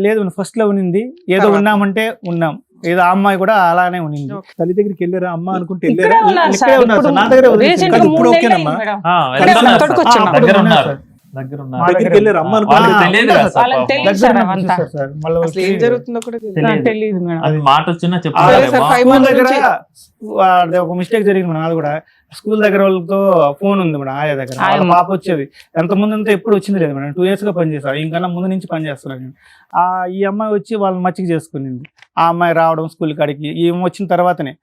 Speaker 3: లేదు ఫస్ట్ లో ఉన్నింది. ఏదో
Speaker 4: తర్వాత?
Speaker 3: ఉన్నామంటే ఉన్నాం, ఏదో ఆ అమ్మాయి కూడా అలానే ఉన్నింది.
Speaker 5: తల్లి దగ్గరికి వెళ్ళారా అమ్మ అనుకుంటే
Speaker 7: ఇక్కడే
Speaker 5: వెళ్ళారా?
Speaker 7: ఉన్నారు
Speaker 3: ఇక్కడే
Speaker 7: సార్.
Speaker 3: ఉన్నారు
Speaker 7: ఇప్పుడు
Speaker 3: సార్, నా దగ్గరే వదిలేసి
Speaker 7: recent
Speaker 5: కానీ
Speaker 7: గా
Speaker 5: ఇప్పుడు
Speaker 7: 3 నెలలు
Speaker 5: ఓకేనమ్మా?
Speaker 7: అయింది మేడం.
Speaker 6: ఆ,
Speaker 7: ఇక్కడే
Speaker 6: వెళ్తున్నారు
Speaker 7: తోడుకు
Speaker 6: సార్.
Speaker 7: వచ్చాను.
Speaker 6: దగ్గర
Speaker 3: ఉన్నారు
Speaker 6: ఉన్నారు.
Speaker 3: సార్.
Speaker 6: దగ్గర
Speaker 3: మా
Speaker 6: ఉన్నారు.
Speaker 5: దగ్గరికి
Speaker 3: దగ్గరే
Speaker 5: వెళ్ళారు అమ్మ
Speaker 3: ఉన్నారు.
Speaker 5: అనుకుంటే
Speaker 6: వాళ్ళకి తెలియదు కదా సార్
Speaker 7: వాళ్ళకి
Speaker 6: పాపం.
Speaker 7: తెలియదు
Speaker 3: దగ్గర
Speaker 7: సార్
Speaker 3: నుంచి
Speaker 7: అవంతా.
Speaker 3: చూస్తారు సార్. మళ్ళీ
Speaker 4: అసలు ఏం
Speaker 3: వచ్చి
Speaker 4: జరుగుతుందో కూడా తెలియదు.
Speaker 7: నాకు తెలియదు మేడం.
Speaker 6: అది మాట వచ్చినా
Speaker 3: ఆ,
Speaker 6: చెప్తారు
Speaker 4: సార్, 5
Speaker 3: స్కూల్
Speaker 4: months
Speaker 3: దగ్గర
Speaker 4: నుంచి-
Speaker 3: అది ఒక మిస్టేక్ జరిగింది మేడం. అది కూడా స్కూల్ దగ్గర వాళ్ళతో ఫోన్ ఉంది మేడం, ఆయా దగ్గర. వాళ్ళ
Speaker 7: ఆయమ్మ.
Speaker 3: పాప వచ్చేది ఎంత ముందు అంతా ఎప్పుడు వచ్చింది లేదు మేడం. 2 years గా పనిచేస్తాను, ఇంకన్నా ముందు నుంచి పనిచేస్తున్నాను నేను. ఈ అమ్మాయి వచ్చి వాళ్ళని మచ్చిక చేసుకునింది. ఆ అమ్మాయి రావడం స్కూల్ కాడికి, ఈమె వచ్చిన తర్వాతనే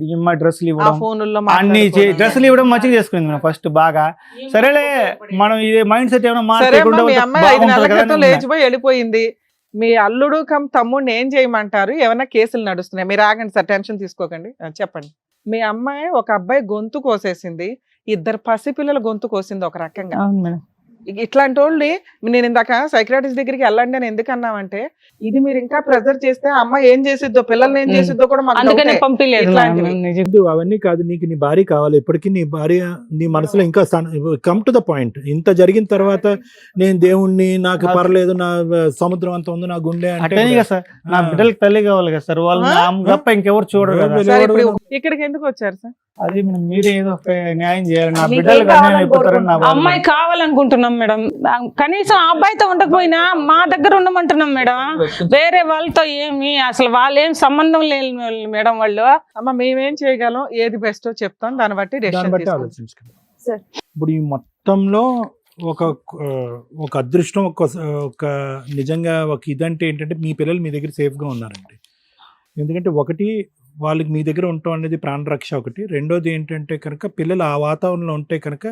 Speaker 3: ఈ అమ్మాయి డ్రెస్సులు
Speaker 4: ఆ
Speaker 3: ఇవ్వడం,
Speaker 4: ఫోనుల్లో
Speaker 3: అన్ని డ్రెస్సులు ఇవ్వడం మచ్చిక చేసుకునింది మేడం ఫస్ట్ బాగా. సరేలే మనం ఇది మైండ్ సెట్ ఏమైనా
Speaker 4: సరే అమ్మా, మీ
Speaker 3: మార్చుకుంటే
Speaker 4: అమ్మాయి 5 నెలల
Speaker 3: బాగుంటుంది కదా
Speaker 4: క్రితం
Speaker 3: అని ఉన్నా.
Speaker 4: లేచిపోయి వెళ్ళిపోయింది. మీ అల్లుడు కమ్ తమ్ముడిని ఏం చేయమంటారు? ఏమైనా కేసులు నడుస్తున్నాయి? మీరు ఆగండి సార్, టెన్షన్ తీసుకోకండి. చెప్పండి. మీ అమ్మాయి ఒక అబ్బాయి గొంతు కోసేసింది, 2 పసిపిల్లల గొంతు కోసింది ఒక రకంగా.
Speaker 7: అవును మేడం.
Speaker 4: ఇట్లాంటి వాళ్ళని నేను ఇందాక సైక్రాటిస్ట్ దగ్గరికి వెళ్ళండి అని ఎందుకు అన్నామంటే, ఇది మీరు ఇంకా ప్రెజర్ చేస్తే ఆ అమ్మాయి ఏం చేసిద్దో, పిల్లల్ని ఏం చేసిద్దో కూడా మాకు
Speaker 7: అందుకనే
Speaker 4: డౌటే.
Speaker 7: పంపించలేదు
Speaker 4: ఇట్లాంటివి.
Speaker 7: మేడం. నిజం.
Speaker 5: వద్దు, అవన్నీ కాదు. నీకు నీ భార్య కావాలి. ఎప్పటికీ నీ భార్య నీ మనసులో ఇంకా కమ్ టు ద పాయింట్. ఇంత జరిగిన తర్వాత నేను దేవుణ్ణి, నాకు పర్లేదు, నా సముద్రం అంత ఉంది నా గుండె అంటే
Speaker 3: అట్టనే కదా సార్, నా బిడ్డలకి తల్లి కావాలి కదా సార్. వాళ్ళు నా తప్ప ఇంకెవరు చూడరు కదా.
Speaker 4: సార్ ఇప్పుడు ఇక్కడికి ఎందుకు వచ్చారు సార్?
Speaker 3: అది మనం మీరే ఏదో ఒక న్యాయం చేయాలి. నా
Speaker 2: మీకేం
Speaker 3: బిడ్డలు
Speaker 2: కావాలని
Speaker 3: అన్యాయం అయిపోతారని నా బాధ.
Speaker 7: అమ్మాయి కావాలనుకుంటున్నాం మేడం. కనీసం ఆ అబ్బాయితో ఉండకపోయినా మా దగ్గర ఉండమంటున్నాం మేడం. వేరే వాళ్ళతో ఏమి అసలు వాళ్ళు ఏం సంబంధం లేదు మేడం. వాళ్ళు
Speaker 4: అమ్మ మేమేం చేయగలం, ఏది బెస్టో చెప్తాం, దాన్ని బట్టి
Speaker 5: దాన్ని
Speaker 4: డెసిషన్
Speaker 5: బట్టి
Speaker 4: తీసుకుంటాం.
Speaker 5: ఆలోచించుకుంటాం.
Speaker 2: సార్.
Speaker 5: ఇప్పుడు ఈ మొత్తంలో ఒక అదృష్టం, ఒక నిజంగా ఒక ఇదంటే ఏంటంటే మీ పిల్లలు మీ దగ్గర సేఫ్గా ఉన్నారండి. ఎందుకంటే ఒకటి వాళ్ళకి మీ దగ్గర ఉండటం అనేది ప్రాణరక్ష ఒకటి. రెండోది ఏంటంటే కనుక పిల్లలు ఆ వాతావరణంలో ఉంటే కనుక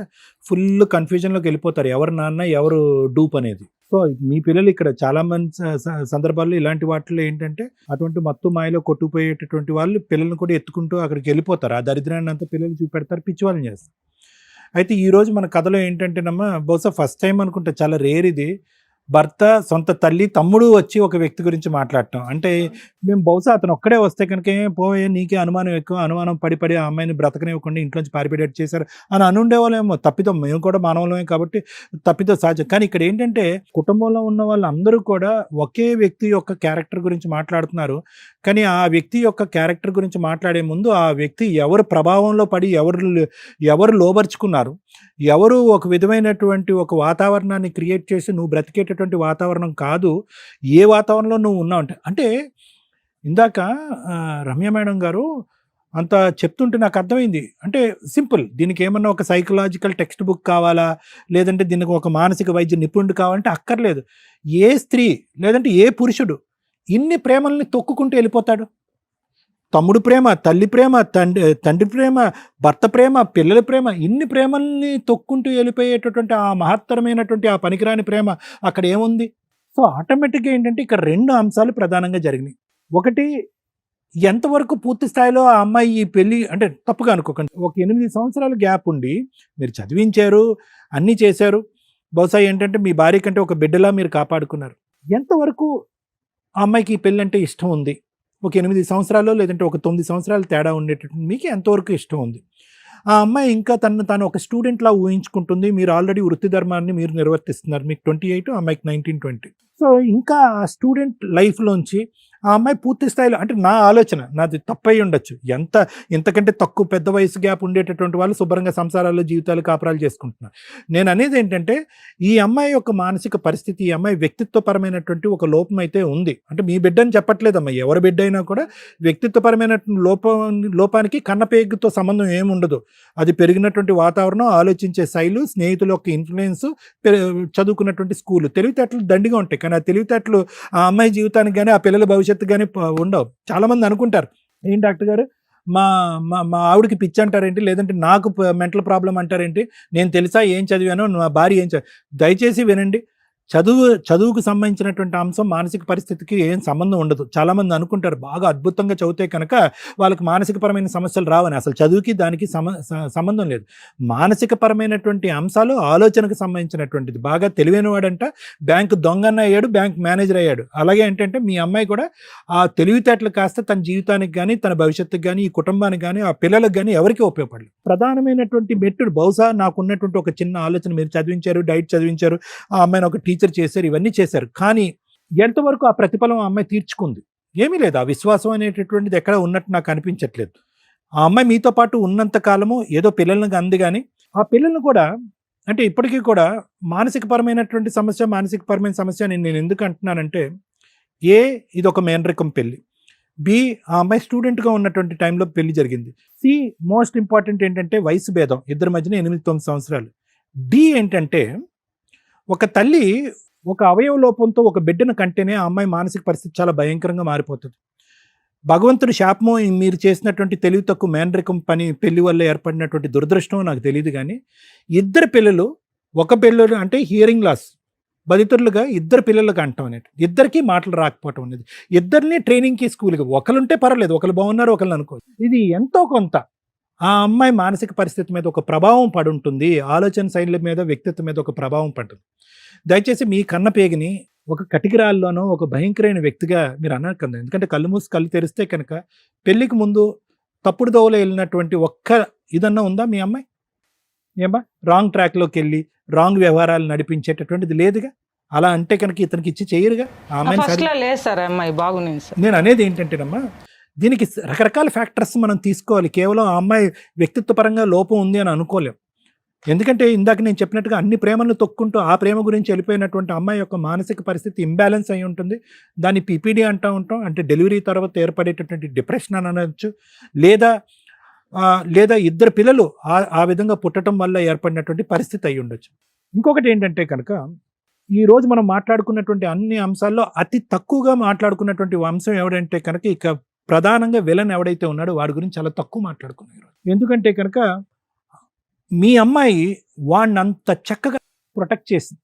Speaker 5: ఫుల్ కన్ఫ్యూజన్లోకి వెళ్ళిపోతారు, ఎవరు నాన్న ఎవరు డూప్ అనేది. సో మీ పిల్లలు ఇక్కడ చాలా మంది సందర్భాల్లో ఇలాంటి వాటిలో ఏంటంటే అటువంటి మత్తు మాయలో కొట్టుకుపోయేటటువంటి వాళ్ళు పిల్లల్ని కూడా ఎత్తుకుంటూ అక్కడికి వెళ్ళిపోతారు. ఆ దరిద్రాన్ని అంతా పిల్లలు చూపెడతారు, పిచ్చి వాళ్ళని చేస్తారు. అయితే ఈరోజు మన కథలో ఏంటంటేనమ్మా, బహుశా ఫస్ట్ టైం అనుకుంటే, చాలా రేర్ ఇది, భర్త, సొంత తల్లి, తమ్ముడు వచ్చి ఒక వ్యక్తి గురించి మాట్లాడటం. అంటే మేము బహుశా అతను ఒక్కడే వస్తే కనుక పోయే నీకే అనుమానం ఎక్కువ, అనుమానం పడి ఆ అమ్మాయిని బ్రతకనివ్వకుండా ఇంట్లోంచి పారిపెట్టేట్టు చేశారు అని అనుండేవాళ్ళేమో. తప్పిదం, మేము కూడా మానవులమే కాబట్టి తప్పిదం సహజం. కానీ ఇక్కడ ఏంటంటే కుటుంబంలో ఉన్న వాళ్ళందరూ కూడా ఒకే వ్యక్తి యొక్క క్యారెక్టర్ గురించి మాట్లాడుతున్నారు. కానీ ఆ వ్యక్తి యొక్క క్యారెక్టర్ గురించి మాట్లాడే ముందు ఆ వ్యక్తి ఎవరు ప్రభావంలో పడి ఎవరు లోబర్చుకున్నారు, ఎవరు ఒక విధమైనటువంటి ఒక వాతావరణాన్ని క్రియేట్ చేసి నువ్వు బ్రతికేటటువంటి వాతావరణం కాదు, ఏ వాతావరణంలో నువ్వు ఉన్నావు అంటే ఇందాక రమ్య మేడం గారు అంత చెప్తుంటే నాకు అర్థమైంది. అంటే సింపుల్, దీనికి ఏమన్నా ఒక సైకలాజికల్ టెక్స్ట్ బుక్ కావాలా, లేదంటే దీనికి ఒక మానసిక వైద్య నిపుణుడు కావాలంటే అక్కర్లేదు. ఏ స్త్రీ లేదంటే ఏ పురుషుడు ఇన్ని ప్రేమల్ని తొక్కుకుంటూ వెళ్ళిపోతాడు? తమ్ముడు ప్రేమ, తల్లి ప్రేమ, తండ్రి ప్రేమ, భర్త ప్రేమ, పిల్లల ప్రేమ, ఇన్ని ప్రేమల్ని తొక్కుంటూ వెళ్ళిపోయేటటువంటి ఆ మహత్తరమైనటువంటి ఆ పనికిరాని ప్రేమ అక్కడ ఏముంది? సో ఆటోమేటిక్గా ఏంటంటే ఇక్కడ 2 అంశాలు ప్రధానంగా జరిగినాయి. ఒకటి, ఎంతవరకు పూర్తి స్థాయిలో ఆ అమ్మాయి ఈ పెళ్ళి అంటే తప్పుగా అనుకోకండి, ఒక 8 సంవత్సరాల గ్యాప్ ఉండి మీరు చదివించారు, అన్నీ చేశారు. బహుశా ఏంటంటే మీ భార్య కంటే ఒక బిడ్డలా మీరు కాపాడుకున్నారు. ఎంతవరకు ఆ అమ్మాయికి ఈ పెళ్ళి అంటే ఇష్టం ఉంది? ఒక 8 సంవత్సరాలు లేదంటే ఒక 9 సంవత్సరాలు తేడా ఉండేటటువంటి మీకు ఎంతవరకు ఇష్టం ఉంది? ఆ అమ్మాయి ఇంకా తను ఒక స్టూడెంట్లా ఊహించుకుంటుంది. మీరు ఆల్రెడీ వృత్తి ధర్మాన్ని మీరు నిర్వర్తిస్తున్నారు. మీకు 28, ఆ అమ్మాయికి 19, 20. సో ఇంకా ఆ స్టూడెంట్ లైఫ్లోంచి ఆ అమ్మాయి పూర్తి స్థాయిలో, అంటే నా ఆలోచన, నాది తప్పై ఉండొచ్చు, ఇంతకంటే తక్కువ పెద్ద వయసు గ్యాప్ ఉండేటటువంటి వాళ్ళు శుభ్రంగా సంసారాలు, జీవితాలు, కాపురాలు చేసుకుంటున్నారు. నేను అనేది ఏంటంటే ఈ అమ్మాయి యొక్క మానసిక పరిస్థితి, ఈ అమ్మాయి వ్యక్తిత్వపరమైనటువంటి ఒక లోపం అయితే ఉంది. అంటే మీ బిడ్డ అని చెప్పట్లేదమ్మా, ఎవరి బిడ్డ అయినా కూడా వ్యక్తిత్వపరమైనటువంటి లోపానికి కన్నపేగుతో సంబంధం ఏముండదు. అది పెరిగినటువంటి వాతావరణం, ఆలోచించే శైలు, స్నేహితుల యొక్క ఇన్ఫ్లుయెన్స్, చదువుకున్నటువంటి స్కూలు, తెలివితేటలు దండిగా ఉంటాయి. కానీ ఆ తెలివితేటలు ఆ అమ్మాయి జీవితానికి కానీ ఆ పిల్లల భవిష్యత్తు కానీ ఉండవు. చాలా మంది అనుకుంటారు, ఏం డాక్టర్ గారు మా మా ఆవిడకి పిచ్చి అంటారేంటి, లేదంటే నాకు మెంటల్ ప్రాబ్లం అంటారేంటి, నేను తెలుసా ఏం చదివానో, నా భార్య ఏం దయచేసి వినండి. చదువుకు సంబంధించినటువంటి అంశం మానసిక పరిస్థితికి ఏం సంబంధం ఉండదు. చాలామంది అనుకుంటారు బాగా అద్భుతంగా చదివితే కనుక వాళ్ళకి మానసికపరమైన సమస్యలు రావని. అసలు చదువుకి దానికి సంబంధం లేదు. మానసికపరమైనటువంటి అంశాలు ఆలోచనకు సంబంధించినటువంటిది. బాగా తెలివైన వాడంట బ్యాంకు దొంగన్న అయ్యాడు, బ్యాంక్ మేనేజర్ అయ్యాడు. అలాగే ఏంటంటే మీ అమ్మాయి కూడా ఆ తెలివితేటలు కాస్త తన జీవితానికి కానీ, తన భవిష్యత్తుకు కానీ, ఈ కుటుంబానికి కానీ, ఆ పిల్లలకు కానీ ఎవరికి ఉపయోగపడలేదు. ప్రధానమైనటువంటి మెట్టుడు బహుశా నాకున్నటువంటి ఒక చిన్న ఆలోచన, మీరు చదివించారు, డైట్ చదివించారు, ఆ అమ్మాయిని ఒక టీచర్ చేశారు, ఇవన్నీ చేశారు. కానీ ఎంతవరకు ఆ ప్రతిఫలం ఆ అమ్మాయి తీర్చుకుంది? ఏమీ లేదు. ఆ విశ్వాసం అనేటటువంటిది ఎక్కడ ఉన్నట్టు నాకు అనిపించట్లేదు. ఆ అమ్మాయి మీతో పాటు ఉన్నంత కాలము ఏదో పిల్లలకు అంది, కానీ ఆ పిల్లలను కూడా, అంటే ఇప్పటికీ కూడా మానసికపరమైనటువంటి మానసికపరమైన సమస్య అని నేను ఎందుకు అంటున్నానంటే, ఇది ఒక మేనరికం పెళ్లి. బి, ఆ అమ్మాయి స్టూడెంట్గా ఉన్నటువంటి టైంలో పెళ్లి జరిగింది. సి, మోస్ట్ ఇంపార్టెంట్ ఏంటంటే వయసు భేదం, ఇద్దరి మధ్యన 8-9 సంవత్సరాలు. డి ఏంటంటే, ఒక తల్లి ఒక అవయవ లోపంతో ఒక బిడ్డను కంటేనే ఆ అమ్మాయి మానసిక పరిస్థితి చాలా భయంకరంగా మారిపోతుంది. భగవంతుడి శాపమో మీరు చేసినటువంటి తెలివి తక్కువ మేనరికం పెళ్లి వల్ల ఏర్పడినటువంటి దురదృష్టం నాకు తెలియదు. కానీ ఇద్దరు పిల్లలు, ఒక పిల్లలు అంటే హియరింగ్ లాస్ బాధితులుగా ఇద్దరు పిల్లలకు అంటాం అనేది, ఇద్దరికి మాటలు రాకపోవటం అనేది, ఇద్దరిని ట్రైనింగ్కి స్కూల్కి, ఒకరుంటే పర్వాలేదు, ఒకరు బాగున్నారు, ఒకరు అనుకో, ఇది ఎంతో కొంత ఆ అమ్మాయి మానసిక పరిస్థితి మీద ఒక ప్రభావం పడి ఉంటుంది. ఆలోచన శైలి మీద, వ్యక్తిత్వం మీద ఒక ప్రభావం పడుతుంది. దయచేసి మీ కన్నపేగిని ఒక కటికిరాల్లోనో ఒక భయంకరమైన వ్యక్తిగా మీరు అన్నారు కదా. ఎందుకంటే కళ్ళు మూసి కళ్ళు తెరిస్తే కనుక పెళ్లికి ముందు తప్పుడు దోవలో వెళ్ళినటువంటి ఒక్క ఇదన్నా ఉందా మీ అమ్మాయి? ఏమా రాంగ్ ట్రాక్లోకి వెళ్ళి రాంగ్ వ్యవహారాలు నడిపించేటటువంటిది లేదుగా. అలా అంటే కనుక ఇతనికి ఇచ్చి చేయరుగా. ఆ అమ్మాయి నేను అనేది ఏంటంటేనమ్మా, దీనికి రకరకాల ఫ్యాక్టర్స్ మనం తీసుకోవాలి. కేవలం ఆ అమ్మాయి వ్యక్తిత్వపరంగా లోపం ఉంది అని అనుకోలేం. ఎందుకంటే ఇందాక నేను చెప్పినట్టుగా అన్ని ప్రేమలను తొక్కుంటూ ఆ ప్రేమ గురించి వెళ్ళిపోయినటువంటి అమ్మాయి యొక్క మానసిక పరిస్థితి ఇంబ్యాలెన్స్ అయి ఉంటుంది. దాన్ని పిపిడి అంటూ ఉంటాం. అంటే డెలివరీ తర్వాత ఏర్పడేటటువంటి డిప్రెషన్ అని అనొచ్చు. లేదా ఇద్దరు పిల్లలు ఆ విధంగా పుట్టడం వల్ల ఏర్పడినటువంటి పరిస్థితి అయి ఉండొచ్చు. ఇంకొకటి ఏంటంటే కనుక ఈరోజు మనం మాట్లాడుకున్నటువంటి అన్ని అంశాల్లో అతి తక్కువగా మాట్లాడుకున్నటువంటి అంశం ఎవడంటే కనుక ఇక ప్రధానంగా విలన్ ఎవడైతే ఉన్నాడో వాడి గురించి చాలా తక్కువ మాట్లాడుకున్నారు. ఎందుకంటే కనుక మీ అమ్మాయి వాడిని అంత చక్కగా ప్రొటెక్ట్ చేసింది.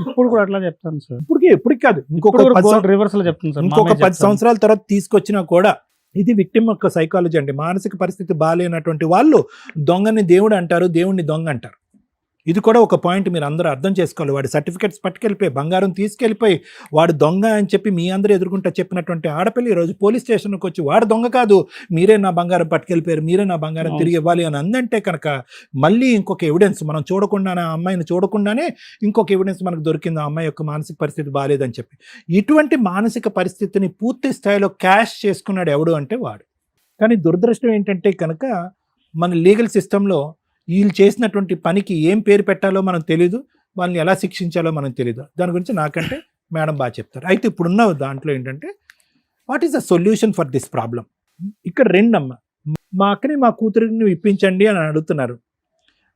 Speaker 3: ఇప్పుడు కూడా అట్లా చెప్తాను సార్.
Speaker 5: ఇప్పటికి కాదు, ఇంకొక 10 సంవత్సరాల తర్వాత తీసుకొచ్చినా కూడా ఇది విక్టిమ్ యొక్క సైకాలజీ అండి. మానసిక పరిస్థితి బాగాలేనటువంటి వాళ్ళు దొంగని దేవుడు అంటారు, దేవుడిని దొంగ అంటారు. ఇది కూడా ఒక పాయింట్ మీరు అందరూ అర్థం చేసుకోవాలి. వాడి సర్టిఫికెట్స్ పట్టుకెళ్ళిపోయి, బంగారం తీసుకెళ్ళిపోయి, వాడు దొంగ అని చెప్పి మీ అందరూ ఎదుర్కొంటా చెప్పినటువంటి ఆడపిల్ల ఈరోజు పోలీస్ స్టేషన్కి వచ్చి వాడు దొంగ కాదు, మీరే నా బంగారం పట్టుకెళ్ళిపోయారు, మీరే నా బంగారం తిరిగి ఇవ్వాలి అని అందంటే కనుక మళ్ళీ ఇంకొక ఎవిడెన్స్ మనం చూడకుండానే, ఆ అమ్మాయిని చూడకుండానే ఇంకొక ఎవిడెన్స్ మనకు దొరికింది ఆ అమ్మాయి యొక్క మానసిక పరిస్థితి బాగాలేదని చెప్పి. ఇటువంటి మానసిక పరిస్థితిని పూర్తి స్థాయిలో క్యాష్ చేసుకున్నాడు ఎవడు అంటే వాడు. కానీ దురదృష్టం ఏంటంటే కనుక మన లీగల్ సిస్టంలో వీళ్ళు చేసినటువంటి పనికి ఏం పేరు పెట్టాలో మనం తెలీదు, వాళ్ళని ఎలా శిక్షించాలో మనం తెలీదు. దాని గురించి నాకంటే మేడం బాగా చెప్తారు. అయితే ఇప్పుడున్న దాంట్లో ఏంటంటే what is the solution for this problem? ఇక్కడ రెండమ్మ, మా అక్కని మా కూతురిని ఇప్పించండి అని అడుగుతున్నారు.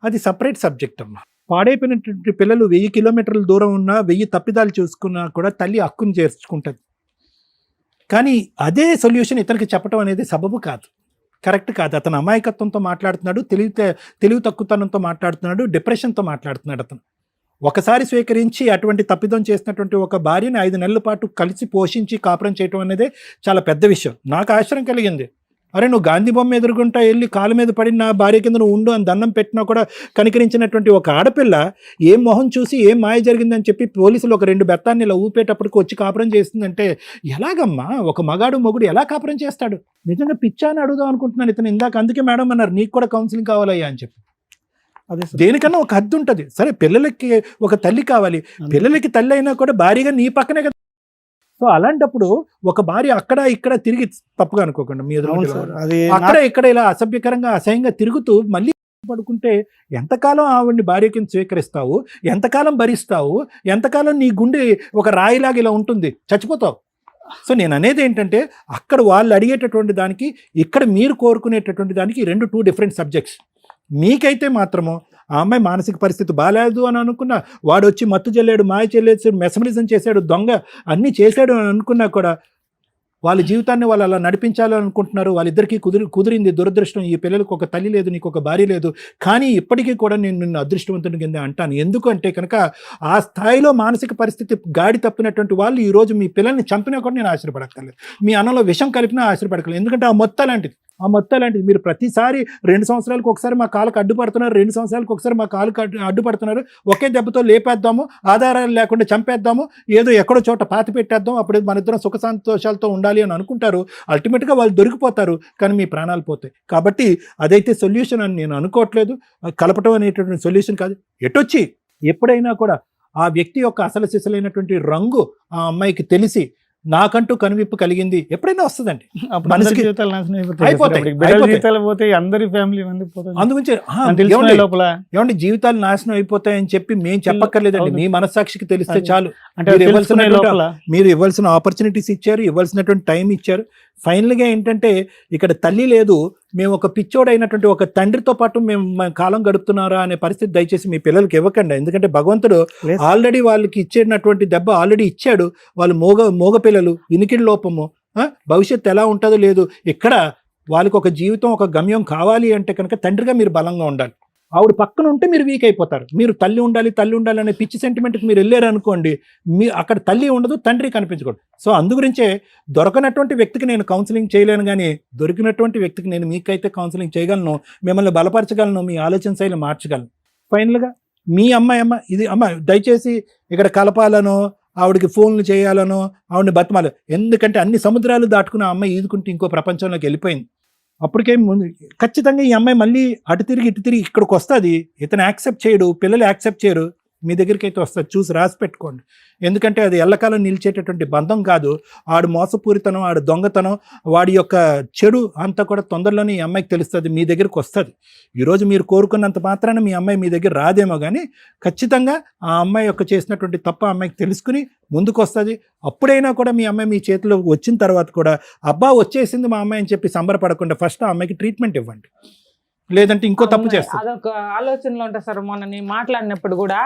Speaker 5: అది సపరేట్ సబ్జెక్ట్ అమ్మ. పాడైపోయినటువంటి పిల్లలు 1000 కిలోమీటర్ల దూరం ఉన్నా, 1000 తప్పిదాలు చూసుకున్నా కూడా తల్లి హక్కును చేర్చుకుంటుంది. కానీ అదే సొల్యూషన్ ఇతనికి చెప్పడం అనేది సబబు కాదు, కరెక్ట్ కాదు. అతను అమాయకత్వంతో మాట్లాడుతున్నాడు, తెలివి తక్కువతనంతో మాట్లాడుతున్నాడు, డిప్రెషన్తో మాట్లాడుతున్నాడు. అతను ఒకసారి స్వీకరించి అటువంటి తప్పిదం చేసినటువంటి ఒక భార్యని 5 నెలల పాటు కలిసి పోషించి కాపురం చేయటం అనేది చాలా పెద్ద విషయం. నాకు ఆశ్చర్యం కలిగింది. అరే నువ్వు గాంధీ బొమ్మ ఎదుర్కొంటా వెళ్ళి కాలు మీద పడి నా భార్య కింద నువ్వు ఉండు అని దండం పెట్టినా కూడా కనికరించినటువంటి ఒక ఆడపిల్ల ఏం మొహం చూసి ఏం మాయ జరిగిందని చెప్పి పోలీసులు ఒక 2 బెత్తాన్ని ఇలా ఊపేటప్పటికి వచ్చి కాపురం చేస్తుందంటే ఎలాగమ్మా ఒక మగాడు మొగుడు ఎలా కాపురం చేస్తాడు? నిజంగా పిచ్చా అని అడుగుదాం అనుకుంటున్నాను ఇతను ఇందాక. అందుకే మేడం అన్నారు నీకు కూడా కౌన్సిలింగ్ కావాలయ్యా అని చెప్పి.
Speaker 3: అదే సార్.
Speaker 5: దేనికన్నా ఒక హద్దు ఉంటుంది. సరే పిల్లలకి ఒక తల్లి కావాలి, పిల్లలకి తల్లి అయినా కూడా భార్యగా నీ పక్కనే కదా. సో అలాంటప్పుడు ఒక భార్య అక్కడ ఇక్కడ తిరిగి తప్పుగా అనుకోకుండా మీ ఎదురు
Speaker 3: అవును సార్. అది
Speaker 5: అక్కడ ఇక్కడ ఇలా అసభ్యకరంగా అసహ్యంగా తిరుగుతూ మళ్ళీ పడుకుంటే ఎంతకాలం ఆవిడ్ని భార్య కింద స్వీకరిస్తావు? ఎంతకాలం భరిస్తావు? ఎంతకాలం నీ గుండె ఒక రాయిలాగా ఇలా ఉంటుంది, చచ్చిపోతావు. సో నేను అనేది ఏంటంటే అక్కడ వాళ్ళు అడిగేటటువంటి దానికి ఇక్కడ మీరు కోరుకునేటటువంటి దానికి 2 డిఫరెంట్ సబ్జెక్ట్స్. మీకైతే మాత్రము ఆ అమ్మాయి మానసిక పరిస్థితి బాగాలేదు అని అనుకున్నా, వాడు వచ్చి మత్తు చెల్లాడు, మాయ చెల్లేసాడు, మెసమరిజం చేశాడు, దొంగ అన్నీ చేశాడు అని అనుకున్నా కూడా వాళ్ళ జీవితాన్ని వాళ్ళు అలా నడిపించాలని అనుకుంటున్నారు. వాళ్ళిద్దరికీ కుదిరింది. దురదృష్టం, ఈ పిల్లలకు ఒక తల్లి లేదు, నీకు ఒక భార్య లేదు. కానీ ఇప్పటికీ కూడా నేను నిన్ను అదృష్టవంతుని కింద అంటాను. ఎందుకంటే కనుక ఆ స్థాయిలో మానసిక పరిస్థితి గాడి తప్పినటువంటి వాళ్ళు ఈరోజు మీ పిల్లల్ని చంపినా కూడా నేను ఆశ్చర్యపడక్కర్లేదు, మీ అన్నంలో విషం కలిపినా ఆశ్చర్యపడక్కర్లేదు. ఎందుకంటే ఆ మొత్తం లాంటిది. మీరు ప్రతిసారి 2 సంవత్సరాలకు ఒకసారి మా కాళ్ళకు అడ్డుపడుతున్నారు, 2 సంవత్సరాలకు ఒకసారి మా కాళ్ళకు అడ్డుపడుతున్నారు. ఒకే దెబ్బతో లేపేద్దాము, ఆధారాలు లేకుండా చంపేద్దాము, ఏదో ఎక్కడో చోట పాతి పెట్టేద్దాం, అప్పుడు మన ఇద్దరం సుఖ సంతోషాలతో ఉండాలి అని అనుకుంటారు. అల్టిమేట్గా వాళ్ళు దొరికిపోతారు, కానీ మీ ప్రాణాలు పోతాయి. కాబట్టి అదైతే సొల్యూషన్ అని నేను అనుకోవట్లేదు. కలపటం అనేటటువంటి సొల్యూషన్ కాదు. ఎటొచ్చి ఎప్పుడైనా కూడా ఆ వ్యక్తి యొక్క అసలు సిసలైనటువంటి రంగు ఆ అమ్మాయికి తెలిసి నాకంటూ కనువిప్పు కలిగింది ఎప్పుడైనా వస్తుందండి.
Speaker 3: మనసుకి జీవితాలు నాశనం అయిపోతాయి. జీవితాలు పోతే అందరి ఫ్యామిలీ
Speaker 5: అందుగురించి
Speaker 3: లోపల
Speaker 5: ఏమండి జీవితాలు నాశనం అయిపోతాయని చెప్పి మేము చెప్పక్కర్లేదండి. మీ మనస్సాక్షికి తెలిస్తే చాలు.
Speaker 3: అంటే
Speaker 5: మీరు ఇవ్వాల్సిన ఆపర్చునిటీస్ ఇచ్చారు, ఇవ్వాల్సినటువంటి టైం ఇచ్చారు. ఫైనల్గా ఏంటంటే ఇక్కడ తల్లి లేదు, మేము ఒక పిచ్చోడైనటువంటి ఒక తండ్రితో పాటు మేము కాలం గడుపుతున్నారా అనే పరిస్థితి దయచేసి మీ పిల్లలకి ఇవ్వకండి. ఎందుకంటే భగవంతుడు ఆల్రెడీ వాళ్ళకి ఇచ్చేటటువంటి దెబ్బ ఆల్రెడీ ఇచ్చాడు. వాళ్ళు మోగ పిల్లలు, వినికిడి లోపము, భవిష్యత్తు ఎలా ఉంటుందో లేదు. ఇక్కడ వాళ్ళకి ఒక జీవితం, ఒక గమ్యం కావాలి అంటే కనుక తండ్రిగా మీరు బలంగా ఉండాలి. ఆవిడ పక్కన ఉంటే మీరు వీక్ అయిపోతారు. మీరు తల్లి ఉండాలి అనే పిచ్చి సెంటిమెంట్కి మీరు వెళ్ళారు అనుకోండి, మీ అక్కడ తల్లి ఉండదు, తండ్రి కనిపించకూడదు. సో అందుగురించే దొరకనటువంటి వ్యక్తికి నేను కౌన్సిలింగ్ చేయలేను, కానీ దొరికినటువంటి వ్యక్తికి నేను మీకైతే కౌన్సిలింగ్ చేయగలను, మిమ్మల్ని బలపరచగలను, మీ ఆలోచన శైలి మార్చగలను. ఫైనల్గా మీ అమ్మాయి ఇది దయచేసి ఇక్కడ కలపాలనో ఆవిడకి ఫోన్లు చేయాలనో ఆవిడని బతమాలి. ఎందుకంటే అన్ని సముద్రాలు దాటుకుని ఆ అమ్మాయి ఈదుకుంటే ఇంకో ప్రపంచంలోకి వెళ్ళిపోయింది. అప్పటికేం ముందు ఖచ్చితంగా ఈ అమ్మాయి మళ్ళీ అటు తిరిగి ఇక్కడికి వస్తుంది. ఇతను యాక్సెప్ట్ చేయడు, పిల్లలు యాక్సెప్ట్ చేయరు, మీ దగ్గరికి అయితే వస్తుంది. చూసి రాసి పెట్టుకోండి. ఎందుకంటే అది ఎల్లకాలం నిలిచేటటువంటి బంధం కాదు. ఆడు మోసపూరితనం, ఆడు దొంగతనం, వాడి యొక్క చెడు అంతా కూడా తొందరలోనే ఈ అమ్మాయికి తెలుస్తుంది, మీ దగ్గరికి వస్తుంది. ఈరోజు మీరు కోరుకున్నంత మాత్రాన మీ అమ్మాయి మీ దగ్గర రాదేమో, కానీ ఖచ్చితంగా ఆ అమ్మాయి యొక్క చేసినటువంటి తప్ప అమ్మాయికి తెలుసుకుని ముందుకు వస్తుంది. అప్పుడైనా కూడా మీ అమ్మాయి మీ చేతిలో వచ్చిన తర్వాత కూడా అబ్బా వచ్చేసింది మా అమ్మాయి అని చెప్పి సంబరపడకుండా ఫస్ట్ ఆ అమ్మాయికి ట్రీట్మెంట్ ఇవ్వండి. లేదంటే ఇంకో తప్పు చేస్తుంది.
Speaker 7: అదొక ఆలోచనలో ఉంటుంది సార్. మొన్న నేను మాట్లాడినప్పుడు కూడా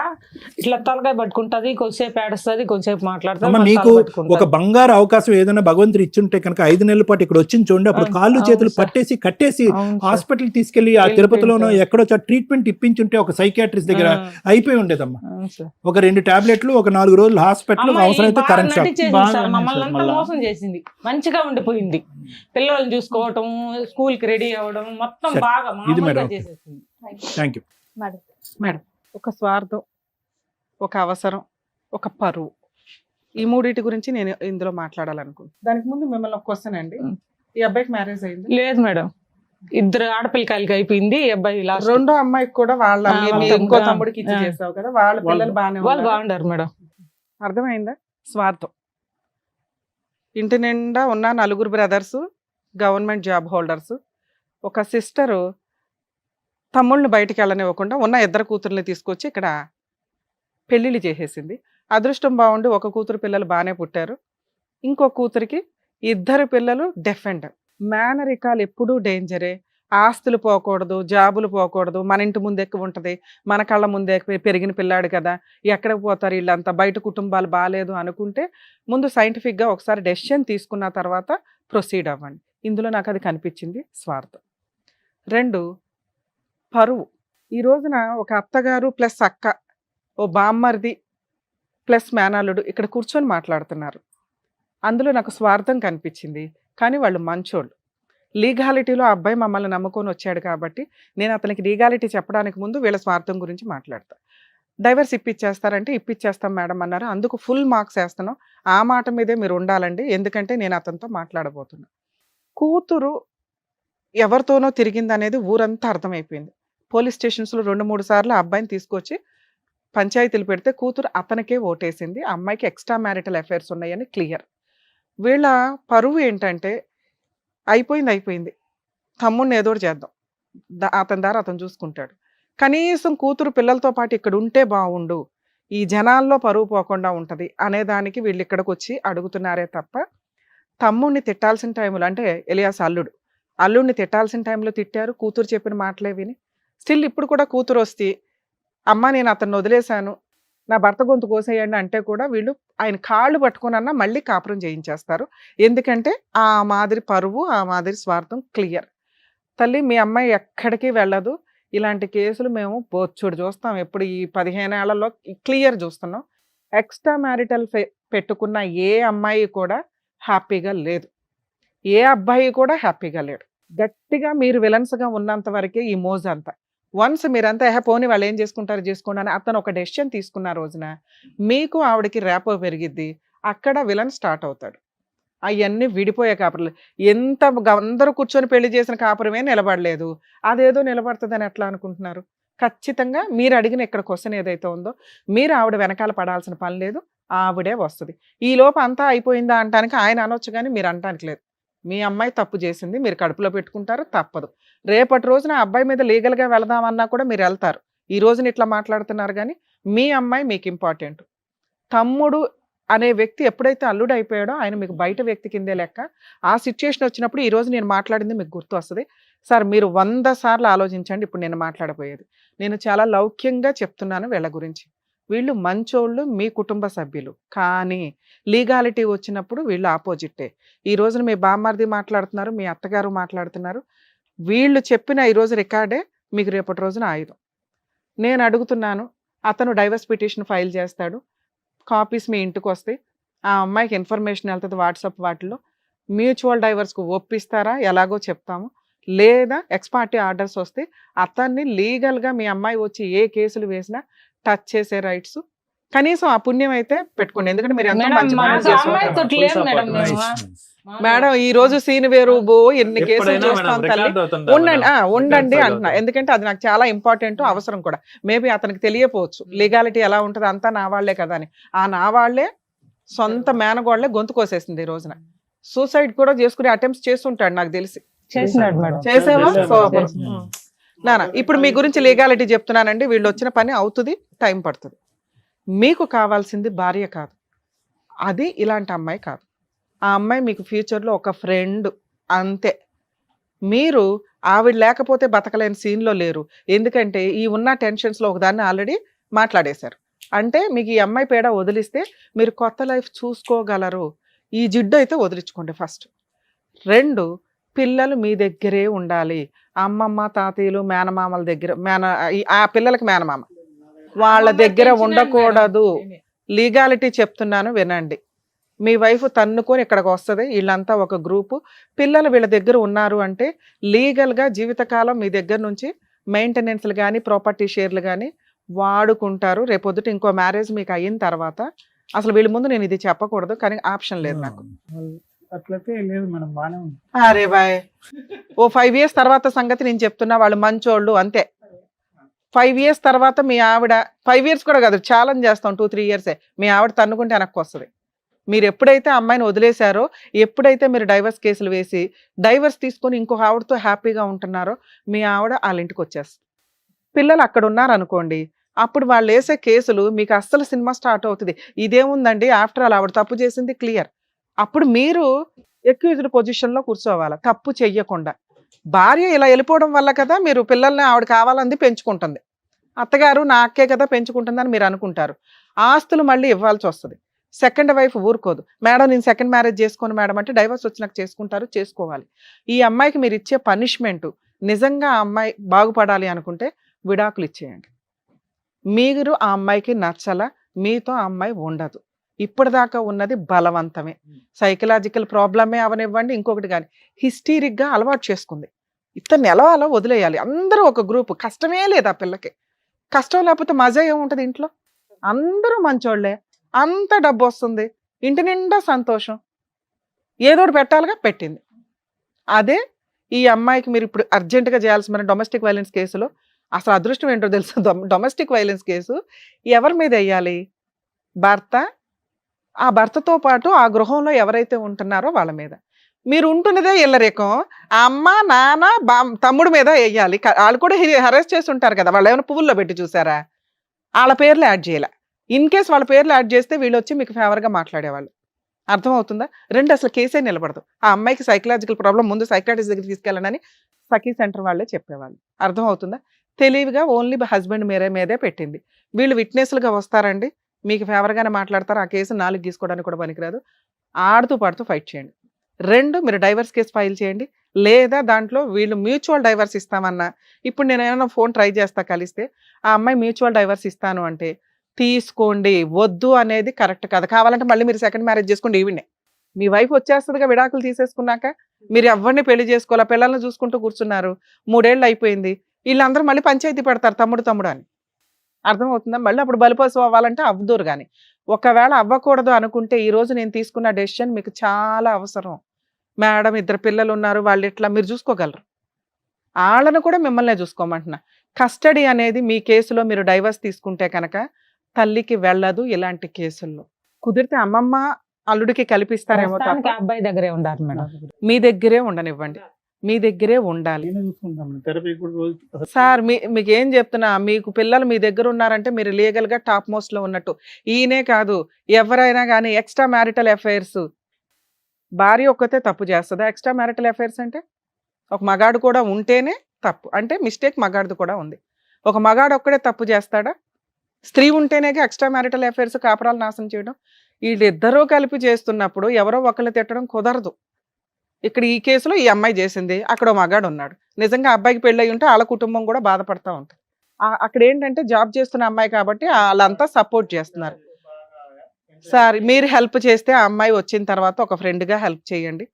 Speaker 7: ఇట్లా తలకాయ పట్టుకుంటుంది, కొద్దిసేపు ఏడుస్తుంది, కొద్దిసేపు మాట్లాడుతుంది.
Speaker 5: మీకు ఒక బంగారు అవకాశం ఏదైనా భగవంతుడు ఇచ్చుంటే కనుక 5 నెలల పాటు ఇక్కడ వచ్చింది చూడండి, అప్పుడు కాళ్ళు చేతులు పట్టేసి కట్టేసి హాస్పిటల్ తీసుకెళ్లి ఆ తిరుపతిలోనో ఎక్కడో ట్రీట్మెంట్ ఇప్పించుంటే ఒక సైకియాట్రిస్ట్ దగ్గర అయిపోయి ఉండేదమ్మా. ఒక 2 టాబ్లెట్లు, ఒక 4 రోజులు హాస్పిటల్, అవసరమైతే కరెంట్ షాక్.
Speaker 7: మమ్మల్ని అంతా మోసం చేసింది. మంచిగా ఉండిపోయింది. పిల్లల్ని చూసుకోవటం, స్కూల్ కి రెడీ అవ్వడం, మొత్తం బాగా చేసేసింది.
Speaker 5: Thank you
Speaker 4: madam. ఒక స్వార్థం, ఒక అవసరం, ఒక పరువు, ఈ మూడింటి గురించి నేను ఇందులో మాట్లాడాలనుకుంటున్నాను. దానికి ముందు మిమ్మల్ని ఒక క్వశ్చన్ అండి. ఈ అబ్బాయికి మ్యారేజ్ అయింది?
Speaker 7: లేదు మేడం, 2 ఆడపిల్లకాయలకి అయిపోయింది. ఈ అబ్బాయి
Speaker 4: రెండో అమ్మాయికి కూడా వాళ్ళ ఇంకో తమ్ముడికి ఇచ్చి చేసావు కదా, వాళ్ళ పిల్లలు
Speaker 7: బాగుండారు మేడం.
Speaker 4: అర్థమైందా? స్వార్థం. ఇంటి నిండా ఉన్న 4 బ్రదర్స్ గవర్నమెంట్ జాబ్ హోల్డర్స్. ఒక సిస్టరు తమ్ముళ్ళని బయటికి వెళ్ళనివ్వకుండా ఉన్న 2 కూతుర్ని తీసుకొచ్చి ఇక్కడ పెళ్ళిళ్ళు చేసేసింది. అదృష్టం బాగుండి ఒక కూతురు పిల్లలు బాగానే పుట్టారు, ఇంకో కూతురికి 2 పిల్లలు డెఫెండ్. మేనరికాలు ఎప్పుడూ డేంజరే. ఆస్తులు పోకూడదు, జాబులు పోకూడదు, మన ఇంటి ముందు ఎక్కువ ఉంటుంది, మన కళ్ళ ముందే పెరిగిన పిల్లాడు కదా, ఎక్కడికి పోతారు వీళ్ళంతా, బయట కుటుంబాలు బాగాలేదు అనుకుంటే ముందు సైంటిఫిక్గా ఒకసారి డెసిషన్ తీసుకున్న తర్వాత ప్రొసీడ్ అవ్వండి. ఇందులో నాకు అది కనిపించింది స్వార్థం. 2 పరువు. ఈ రోజున ఒక అత్తగారు ప్లస్ అక్క, ఓ బామ్మర్ది ప్లస్ మేనల్లుడు ఇక్కడ కూర్చొని మాట్లాడుతున్నారు. అందులో నాకు స్వార్థం కనిపించింది, కానీ వాళ్ళు మంచోళ్ళు. లీగాలిటీలో ఆ అబ్బాయి మమ్మల్ని నమ్ముకొని వచ్చాడు కాబట్టి నేను అతనికి లీగాలిటీ చెప్పడానికి ముందు వీళ్ళ స్వార్థం గురించి మాట్లాడతా. డైవర్స్ ఇప్పిచ్చేస్తారంటే ఇప్పిచ్చేస్తాం మేడం అన్నారు. అందుకు ఫుల్ మార్క్స్ వేస్తున్నాం. ఆ మాట మీదే మీరు ఉండాలండి, ఎందుకంటే నేను అతనితో మాట్లాడబోతున్నా. కూతురు ఎవరితోనో తిరిగిందనేది ఊరంతా అర్థమైపోయింది. పోలీస్ స్టేషన్స్లో 2-3 సార్లు ఆ అబ్బాయిని తీసుకొచ్చి పంచాయతీలు పెడితే కూతురు అతనికే ఓటేసింది. ఆ అమ్మాయికి ఎక్స్ట్రా మ్యారిటల్ అఫైర్స్ ఉన్నాయని క్లియర్. వీళ్ళ పరువు ఏంటంటే అయిపోయింది, తమ్ముడిని ఏదో ఒకటి చేద్దాం, అతని దారి అతను చూసుకుంటాడు. కనీసం కూతురు పిల్లలతో పాటు ఇక్కడ ఉంటే బాగుండు, ఈ జనాల్లో పరువు పోకుండా ఉంటుంది అనేదానికి వీళ్ళు ఇక్కడికి వచ్చి అడుగుతున్నారే తప్ప తమ్ముడిని తిట్టాల్సిన టైంలో, అంటే ఎలియాస్ అల్లుడిని తిట్టాల్సిన టైంలో తిట్టారు. కూతురు చెప్పిన మాటలే విని స్టిల్ ఇప్పుడు కూడా కూతురు వస్తే అమ్మ నేను అతన్ని వదిలేశాను, నా భర్త గొంతు కోసేయండి అంటే కూడా వీళ్ళు ఆయన కాళ్ళు పట్టుకున్నా మళ్ళీ కాపురం చేయించేస్తారు. ఎందుకంటే ఆ మాదిరి పరువు, ఆ మాదిరి స్వార్థం క్లియర్. తల్లి మీ అమ్మాయి ఎక్కడికి వెళ్ళదు. ఇలాంటి కేసులు మేము బొచ్చుడు చూస్తాం. ఎప్పుడు ఈ 15 ఏళ్లలో క్లియర్ చూస్తున్నాం. ఎక్స్ట్రా మ్యారిటల్ పెట్టుకున్న ఏ అమ్మాయి కూడా హ్యాపీగా లేదు, ఏ అబ్బాయి కూడా హ్యాపీగా లేడు. గట్టిగా మీరు విలన్స్గా ఉన్నంత వరకే ఈ మోజు అంతా. వన్స్ మీరంతా పోనీ వాళ్ళు ఏం చేసుకుంటారు చేసుకోండి అని అతను ఒక డెసిషన్ తీసుకున్న రోజున మీకు ఆవిడకి ర్యాపో పెరిగిద్ది. అక్కడ విలన్ స్టార్ట్ అవుతాడు. అవన్నీ విడిపోయే కాపురాలు. ఎంత అందరూ కూర్చొని పెళ్లి చేసిన కాపురమే నిలబడలేదు, అదేదో నిలబడుతుందని ఎట్లా అనుకుంటున్నారు? ఖచ్చితంగా మీరు అడిగిన ఇక్కడ క్వశ్చన్ ఏదైతే ఉందో మీరు ఆవిడ వెనకాల పడాల్సిన పని లేదు, ఆవిడే వస్తుంది. ఈ లోపు అంతా అయిపోయిందా అంటానికి ఆయన అనొచ్చు కానీ మీరు అంటానికి లేదు. మీ అమ్మాయి తప్పు చేసింది, మీరు కడుపులో పెట్టుకుంటారు, తప్పదు. రేపటి రోజున ఆ అబ్బాయి మీద లీగల్గా వెళదామన్నా కూడా మీరు వెళ్తారు. ఈ రోజున ఇట్లా మాట్లాడుతున్నారు కానీ మీ అమ్మాయి మీకు ఇంపార్టెంట్. తమ్ముడు అనే వ్యక్తి ఎప్పుడైతే అల్లుడు అయిపోయాడో ఆయన మీకు బయట వ్యక్తి కిందే లెక్క. ఆ సిచ్యుయేషన్ వచ్చినప్పుడు ఈ రోజు నేను మాట్లాడింది మీకు గుర్తు వస్తుంది. సార్ మీరు 100 సార్లు ఆలోచించండి. ఇప్పుడు నేను మాట్లాడబోయేది నేను చాలా లౌక్యంగా చెప్తున్నాను వీళ్ళ గురించి. వీళ్ళు మంచోళ్ళు, మీ కుటుంబ సభ్యులు, కానీ లీగాలిటీ వచ్చినప్పుడు వీళ్ళు ఆపోజిట్టే. ఈ రోజున మీ బామ్మారిది మాట్లాడుతున్నారు, మీ అత్తగారు మాట్లాడుతున్నారు. వీళ్ళు చెప్పిన ఈరోజు రికార్డే మీకు రేపటి రోజున ఆయుధం. నేను అడుగుతున్నాను, అతను డైవర్స్ పిటిషన్ ఫైల్ చేస్తాడు, కాపీస్ మీ ఇంటికి వస్తాయి, ఆ అమ్మాయికి ఇన్ఫర్మేషన్ వెళ్తుంది వాట్సాప్ వాటిలో. మ్యూచువల్ డైవర్స్కు ఒప్పిస్తారా ఎలాగో చెప్తాము, లేదా ఎక్స్పార్టీ ఆర్డర్స్ వస్తే అతన్ని లీగల్గా మీ అమ్మాయి వచ్చి ఏ కేసులు వేసినా టచ్ చేసే రైట్స్ కనీసం ఆ పుణ్యం అయితే పెట్టుకోండి. ఎందుకంటే మీరు ఎంతో మంచి పనులు చేస్తున్నారు మేడం. ఈ రోజు సీన్ వేరు, ఎన్ని కేసులు చూస్తాం తల్లి. ఉండండి అంటున్నా, ఎందుకంటే అది నాకు చాలా ఇంపార్టెంట్, అవసరం కూడా. మేబీ అతనికి తెలియపోవచ్చు లీగాలిటీ ఎలా ఉంటుంది, అంతా నా వాళ్లే కదా అని. ఆ నా వాళ్లే సొంత మేనగోళ్లే గొంతు కోసేసింది. ఈ రోజున సూసైడ్ కూడా చేసుకునే అటెంప్ట్స్ చేస్తుంటాడు నాకు తెలిసి. చేసేవా? నానా ఇప్పుడు మీ గురించి లీగాలిటీ చెప్తున్నానండి. వీళ్ళు వచ్చిన పని అవుతుంది, టైం పడుతుంది. మీకు కావాల్సింది భార్య కాదు, అది ఇలాంటి అమ్మాయి కాదు. ఆ అమ్మాయి మీకు ఫ్యూచర్లో ఒక ఫ్రెండ్ అంతే. మీరు ఆవిడ లేకపోతే బతకలేని సీన్లో లేరు. ఎందుకంటే ఈ ఉన్న టెన్షన్స్లో ఒకదాన్ని ఆల్రెడీ మాట్లాడేశారు. అంటే మీకు ఈ అమ్మాయి పేడ వదిలిస్తే మీరు కొత్త లైఫ్ చూసుకోగలరు. ఈ జిడ్డు అయితే వదిలించుకోండి ఫస్ట్. 2, పిల్లలు మీ దగ్గరే ఉండాలి. అమ్మమ్మ, తాతయ్యలు, మేనమామల దగ్గర, ఆ పిల్లలకి మేనమామ వాళ్ళ దగ్గర ఉండకూడదు. లీగాలిటీ చెప్తున్నాను వినండి. మీ వైఫ్ తన్నుకొని ఇక్కడికి వస్తుంది, వీళ్ళంతా ఒక గ్రూపు, పిల్లలు వీళ్ళ దగ్గర ఉన్నారు అంటే లీగల్గా జీవితకాలం మీ దగ్గర నుంచి మెయింటెనెన్స్లు కానీ ప్రాపర్టీ షేర్లు కానీ వాడుకుంటారు. రేపొద్దుట ఇంకో మ్యారేజ్ మీకు అయిన తర్వాత అసలు వీళ్ళ ముందు నేను ఇది చెప్పకూడదు, కానీ ఆప్షన్ లేదు నాకు.
Speaker 3: అట్లయితే లేదు మేడం, బాగానే ఉంది.
Speaker 4: అరే బాయ్, ఓ 5 years తర్వాత సంగతి నేను చెప్తున్నా. వాళ్ళు మంచోళ్ళు అంతే. 5 years తర్వాత మీ ఆవిడ, 5 years కూడా కాదు, ఛాలెంజ్ చేస్తాం 2-3 years మీ ఆవిడ తన్నుకుంటే వెనక్కి వస్తుంది. మీరు ఎప్పుడైతే అమ్మాయిని వదిలేశారో, ఎప్పుడైతే మీరు డైవర్స్ కేసులు వేసి డైవర్స్ తీసుకొని ఇంకో ఆవిడతో హ్యాపీగా ఉంటున్నారో, మీ ఆవిడ వాళ్ళ ఇంటికి వచ్చేస్తుంది. పిల్లలు అక్కడ ఉన్నారనుకోండి, అప్పుడు వాళ్ళు వేసే కేసులు మీకు అస్సలు సినిమా స్టార్ట్ అవుతుంది. ఇదేముందండి, ఆఫ్టర్ ఆల్ ఆవిడ తప్పు చేసింది క్లియర్. అప్పుడు మీరు ఎక్యూజ్డ్ పొజిషన్లో కూర్చోవాలి, తప్పు చెయ్యకుండా. భార్య ఇలా వెళ్ళిపోవడం వల్ల కదా మీరు పిల్లల్ని ఆవిడ కావాలంది పెంచుకుంటుంది, అత్తగారు నా అక్కే కదా పెంచుకుంటుందని మీరు అనుకుంటారు. ఆస్తులు మళ్ళీ ఇవ్వాల్సి వస్తుంది. సెకండ్ వైఫ్ ఊరుకోదు, మేడం నేను సెకండ్ మ్యారేజ్ చేసుకోను మేడం అంటే డైవర్స్ వచ్చినాక చేసుకుంటారు, చేసుకోవాలి. ఈ అమ్మాయికి మీరు ఇచ్చే పనిష్మెంట్ నిజంగా ఆ అమ్మాయి బాగుపడాలి అనుకుంటే విడాకులు ఇచ్చేయండి. మీరు ఆ అమ్మాయికి నచ్చల, మీతో ఆ అమ్మాయి ఉండదు. ఇప్పటిదాకా ఉన్నది బలవంతమే, సైకలాజికల్ ప్రాబ్లమే అవనివ్వండి, ఇంకొకటి కానీ హిస్టీరిక్గా అలవాటు చేసుకుంది. ఇతన్ని ఎలా అలా వదిలేయాలి, అందరూ ఒక గ్రూప్, కష్టమే లేదు ఆ పిల్లకి. కష్టం లేకపోతే మజా ఏముంటది ఇంట్లో, అందరూ మంచోళ్లే, అంత డబ్బు వస్తుంది, ఇంటి నిండా సంతోషం, ఏదోటి పెట్టాలిగా పెట్టింది. అదే ఈ అమ్మాయికి మీరు ఇప్పుడు అర్జెంటుగా చేయాల్సిన డొమెస్టిక్ వైలెన్స్ కేసులో అసలు అదృష్టం ఏంటో తెలుసు, డొమెస్టిక్ వైలెన్స్ కేసు ఎవరి మీద వేయాలి, భర్త, ఆ భర్తతో పాటు ఆ గృహంలో ఎవరైతే ఉంటున్నారో వాళ్ళ మీద. మీరు ఉంటున్నదే ఇల్లరేకం, ఆ అమ్మ నాన్న తమ్ముడు మీద వేయాలి. వాళ్ళు కూడా హెరాస్ చేసి ఉంటారు కదా, వాళ్ళు ఏమైనా పువ్వుల్లో పెట్టి చూసారా, వాళ్ళ పేర్లు యాడ్ చేయాలి. ఇన్ కేస్ వాళ్ళ పేర్లు యాడ్ చేస్తే వీళ్ళు వచ్చి మీకు ఫేవర్గా మాట్లాడేవాళ్ళు. అర్థమవుతుందా? రెండు, అసలు కేసే నిలబడదు. ఆ అమ్మాయికి సైకలాజికల్ ప్రాబ్లం, ముందు సైకాట్రిస్ట్ దగ్గర తీసుకెళ్ళండి సఖీ సెంటర్ వాళ్ళే చెప్పేవాళ్ళు. అర్థమవుతుందా? తెలివిగా ఓన్లీ హస్బెండ్ మీదే పెట్టింది. వీళ్ళు విట్నెస్లుగా వస్తారండి, మీకు ఫేవర్గానే మాట్లాడతారు, ఆ కేసు 4 గీసుకోవడానికి కూడా పనికిరాదు. ఆడుతూ పాడుతూ ఫైట్ చేయండి. 2, మీరు డైవర్స్ కేసు ఫైల్ చేయండి, లేదా దాంట్లో వీళ్ళు మ్యూచువల్ డైవర్స్ ఇస్తామన్నా, ఇప్పుడు నేను ఏమైనా ఫోన్ ట్రై చేస్తా కలిస్తే, ఆ అమ్మాయి మ్యూచువల్ డైవర్స్ ఇస్తాను అంటే తీసుకోండి. వద్దు అనేది కరెక్ట్ కాదు. కావాలంటే మళ్ళీ మీరు సెకండ్ మ్యారేజ్ చేసుకోండి. ఈవిడే మీ వైఫ్ వచ్చేస్తుందిగా విడాకులు తీసేసుకున్నాక, మీరు ఎవరిని పెళ్లి చేసుకోవాలా, పిల్లల్ని చూసుకుంటూ కూర్చున్నారు, 3 ఏళ్ళు అయిపోయింది, వీళ్ళందరూ మళ్ళీ పంచాయతీ పెడతారు తమ్ముడు అని. అర్థమవుతుందా? మళ్ళీ అప్పుడు బలిపశు అవ్వాలంటే అవ్వదూరు. కానీ ఒకవేళ అవ్వకూడదు అనుకుంటే ఈ రోజు నేను తీసుకున్న డెసిషన్ మీకు చాలా అవసరం. మేడం 2 పిల్లలు ఉన్నారు, వాళ్ళు ఎట్లా మీరు చూసుకోగలరు, వాళ్ళను కూడా మిమ్మల్నే చూసుకోమంటున్నా. కస్టడీ అనేది మీ కేసులో మీరు డైవర్స్ తీసుకుంటే కనుక తల్లికి వెళ్ళదు. ఇలాంటి కేసుల్లో కుదిరితే అమ్మమ్మ అల్లుడికి కల్పిస్తారేమో తప్ప
Speaker 7: అబ్బాయి దగ్గరే ఉండాలి మేడం.
Speaker 4: మీ దగ్గరే ఉండనివ్వండి, మీ దగ్గరే ఉండాలి. సార్ మీకు ఏం చెప్తున్నా, మీకు పిల్లలు మీ దగ్గర ఉన్నారంటే మీరు లీగల్ గా టాప్ మోస్ట్ లో ఉన్నట్టు. ఈయనే కాదు, ఎవరైనా కానీ ఎక్స్ట్రా మ్యారిటల్ అఫైర్స్, భార్య ఒక్కతే తప్పు చేస్తుందా? ఎక్స్ట్రా మ్యారిటల్ అఫైర్స్ అంటే ఒక మగాడు కూడా ఉంటేనే తప్పు, అంటే మిస్టేక్ మగాడిది కూడా ఉంది. ఒక మగాడు ఒక్కడే తప్పు చేస్తాడా? స్త్రీ ఉంటేనే ఎక్స్ట్రా మ్యారిటల్ అఫైర్స్, కాపురాలు నాశనం చేయడం. వీళ్ళిద్దరూ కలిపి చేస్తున్నప్పుడు ఎవరో ఒకళ్ళు తిట్టడం కుదరదు. ఇక్కడ ఈ కేసులో ఈ అమ్మాయి చేసింది, అక్కడ మగాడు ఉన్నాడు, నిజంగా అబ్బాయికి పెళ్ళయి ఉంటే వాళ్ళ కుటుంబం కూడా బాధపడతా ఉంటుంది. అక్కడ ఏంటంటే జాబ్ చేస్తున్న అమ్మాయి కాబట్టి వాళ్ళంతా సపోర్ట్ చేస్తున్నారు. సార్ మీరు హెల్ప్ చేస్తే ఆ అమ్మాయి వచ్చిన తర్వాత ఒక ఫ్రెండ్గా హెల్ప్ చేయండి,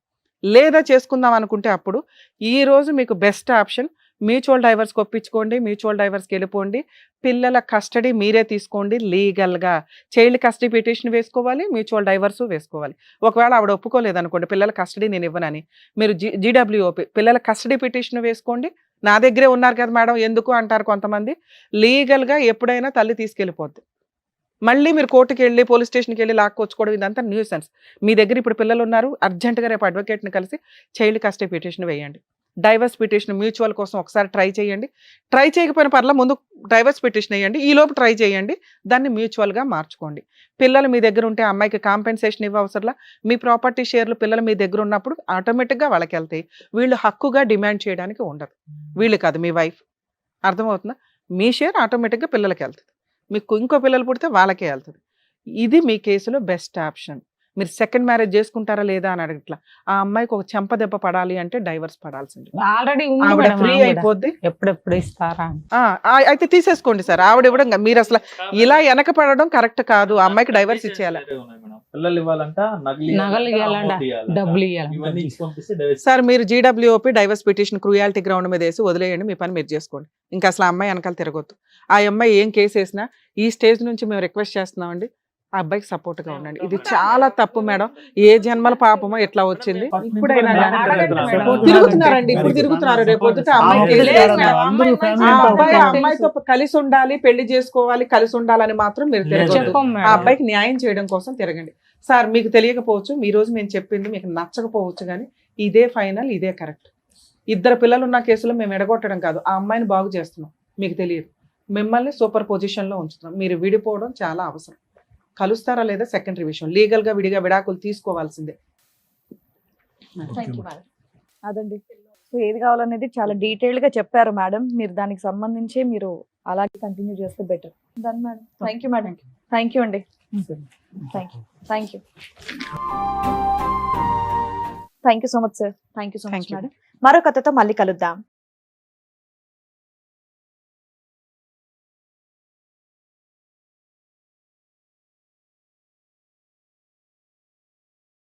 Speaker 4: లేదా చేసుకుందాం అనుకుంటే అప్పుడు ఈ రోజు మీకు బెస్ట్ ఆప్షన్ మ్యూచువల్ డైవర్స్కి ఒప్పించుకోండి, మ్యూచువల్ డైవర్స్కి వెళ్ళిపోండి, పిల్లల కస్టడీ మీరే తీసుకోండి. లీగల్గా చైల్డ్ కస్టడీ పిటిషన్ వేసుకోవాలి, మ్యూచువల్ డైవర్స్ వేసుకోవాలి. ఒకవేళ ఆవిడ ఒప్పుకోలేదనుకోండి, పిల్లల కస్టడీ నేను ఇవ్వనని, మీరు జీడబ్ల్యూఓపి పిల్లల కస్టడీ పిటిషన్ వేసుకోండి. నా దగ్గరే ఉన్నారు కదా మేడం ఎందుకు అంటారు కొంతమంది. లీగల్గా ఎప్పుడైనా తల్లి తీసుకెళ్ళిపోద్ది. మళ్ళీ మీరు కోర్టుకి వెళ్ళి పోలీస్ స్టేషన్కి వెళ్ళి లాక్కొచ్చుకోవడం ఇదంతా న్యూసెన్స్. మీ దగ్గర ఇప్పుడు పిల్లలు ఉన్నారు, అర్జెంటుగా రేపు అడ్వకేట్ని కలిసి చైల్డ్ కస్టడీ పిటిషన్ వేయండి. డైవర్స్ పిటిషన్ మ్యూచువల్ కోసం ఒకసారి ట్రై చేయండి. ట్రై చేయకపోయిన పర్లా ముందు డైవర్స్ పిటిషన్ వేయండి, ఈలోపు ట్రై చేయండి, దాన్ని మ్యూచువల్గా మార్చుకోండి. పిల్లలు మీ దగ్గర ఉంటే అమ్మాయికి కాంపెన్సేషన్ ఇవ్వవసరంలా. మీ ప్రాపర్టీ షేర్లు పిల్లలు మీ దగ్గర ఉన్నప్పుడు ఆటోమేటిక్గా వాళ్ళకి వెళ్తాయి. వీళ్ళు హక్కుగా డిమాండ్ చేయడానికి ఉండదు, వీళ్ళు కాదు మీ వైఫ్. అర్థమవుతుందా? మీ షేర్ ఆటోమేటిక్గా పిల్లలకి వెళ్తుంది, మీకు ఇంకో పిల్లలు పుడితే వాళ్ళకే వెళ్తుంది. ఇది మీ కేసులో బెస్ట్ ఆప్షన్. మీరు సెకండ్ మ్యారేజ్ చేసుకుంటారా లేదా అని అడగట్లా. ఆ అమ్మాయికి ఒక చెంప దెబ్బ పడాలి అంటే డైవర్స్ పడాల్సింది.
Speaker 7: ఆల్రెడీ
Speaker 4: ఫ్రీ అయిపోద్ది.
Speaker 7: ఎప్పుడెప్పుడు ఇస్తారా?
Speaker 4: అయితే తీసేసుకోండి సార్. ఆవిడ ఇవ్వడం మీరు అసలు ఇలా వెనక పడడం కరెక్ట్ కాదు. ఆ అమ్మాయికి డైవర్స్ ఇచ్చేయాలి.
Speaker 6: పిల్లలు ఇవ్వాలంట,
Speaker 7: నగలు ఇవ్వాలంట, డబ్బులు ఇవ్వాలి.
Speaker 4: సార్ మీరు జీడబ్ల్యూఓపి డైవర్స్ పిటిషన్ క్రూయాలిటీ గ్రౌండ్ మీద వేసి వదిలేయండి, మీ పని మీరు చేసుకోండి. ఇంకా అసలు ఆ అమ్మాయి వెనకాల తిరగొద్దు. ఆ అమ్మాయి ఏం కేసు వేసినా ఈ స్టేజ్ నుంచి మేము రిక్వెస్ట్ చేస్తున్నామండి, ఆ అబ్బాయికి సపోర్ట్ గా ఉండండి. ఇది చాలా తప్పు మేడం. ఏ జన్మల పాపమో ఎట్లా వచ్చింది. ఇప్పుడైనా తిరుగుతున్నారండి, ఇప్పుడు తిరుగుతున్నారు, రేపు పొద్దుట అమ్మాయితో కలిసి ఉండాలి, పెళ్లి చేసుకోవాలి, కలిసి ఉండాలని మాత్రం మీరు తిరగదు. ఆ అబ్బాయికి న్యాయం చేయడం కోసం తిరగండి. సార్ మీకు తెలియకపోవచ్చు, ఈ రోజు మేము చెప్పింది మీకు నచ్చకపోవచ్చు, కానీ ఇదే ఫైనల్, ఇదే కరెక్ట్. 2 పిల్లలు ఉన్న కేసులో మేము ఎడగొట్టడం కాదు, ఆ అమ్మాయిని బాగు చేస్తున్నాం. మీకు తెలియదు, మిమ్మల్ని సూపర్ పొజిషన్ లో ఉంచుతున్నాం. మీరు విడిపోవడం చాలా అవసరం. కలుస్తారా లేదా సెకండరీ విషయం, లీగల్ గా విడిగా విడాకులు తీసుకోవాల్సిందే.
Speaker 2: అదండి. సో ఏది కావాలనేది చాలా డీటెయిల్డ్ గా చెప్పారు మేడం. మీరు దానికి సంబంధించి మీరు అలాగే కంటిన్యూ చేస్తే better. Done madam. Thank you madam. Thank you అండి. Thank you so much sir. Thank you so much madam. మరో కథతో మళ్ళీ కలుద్దాం.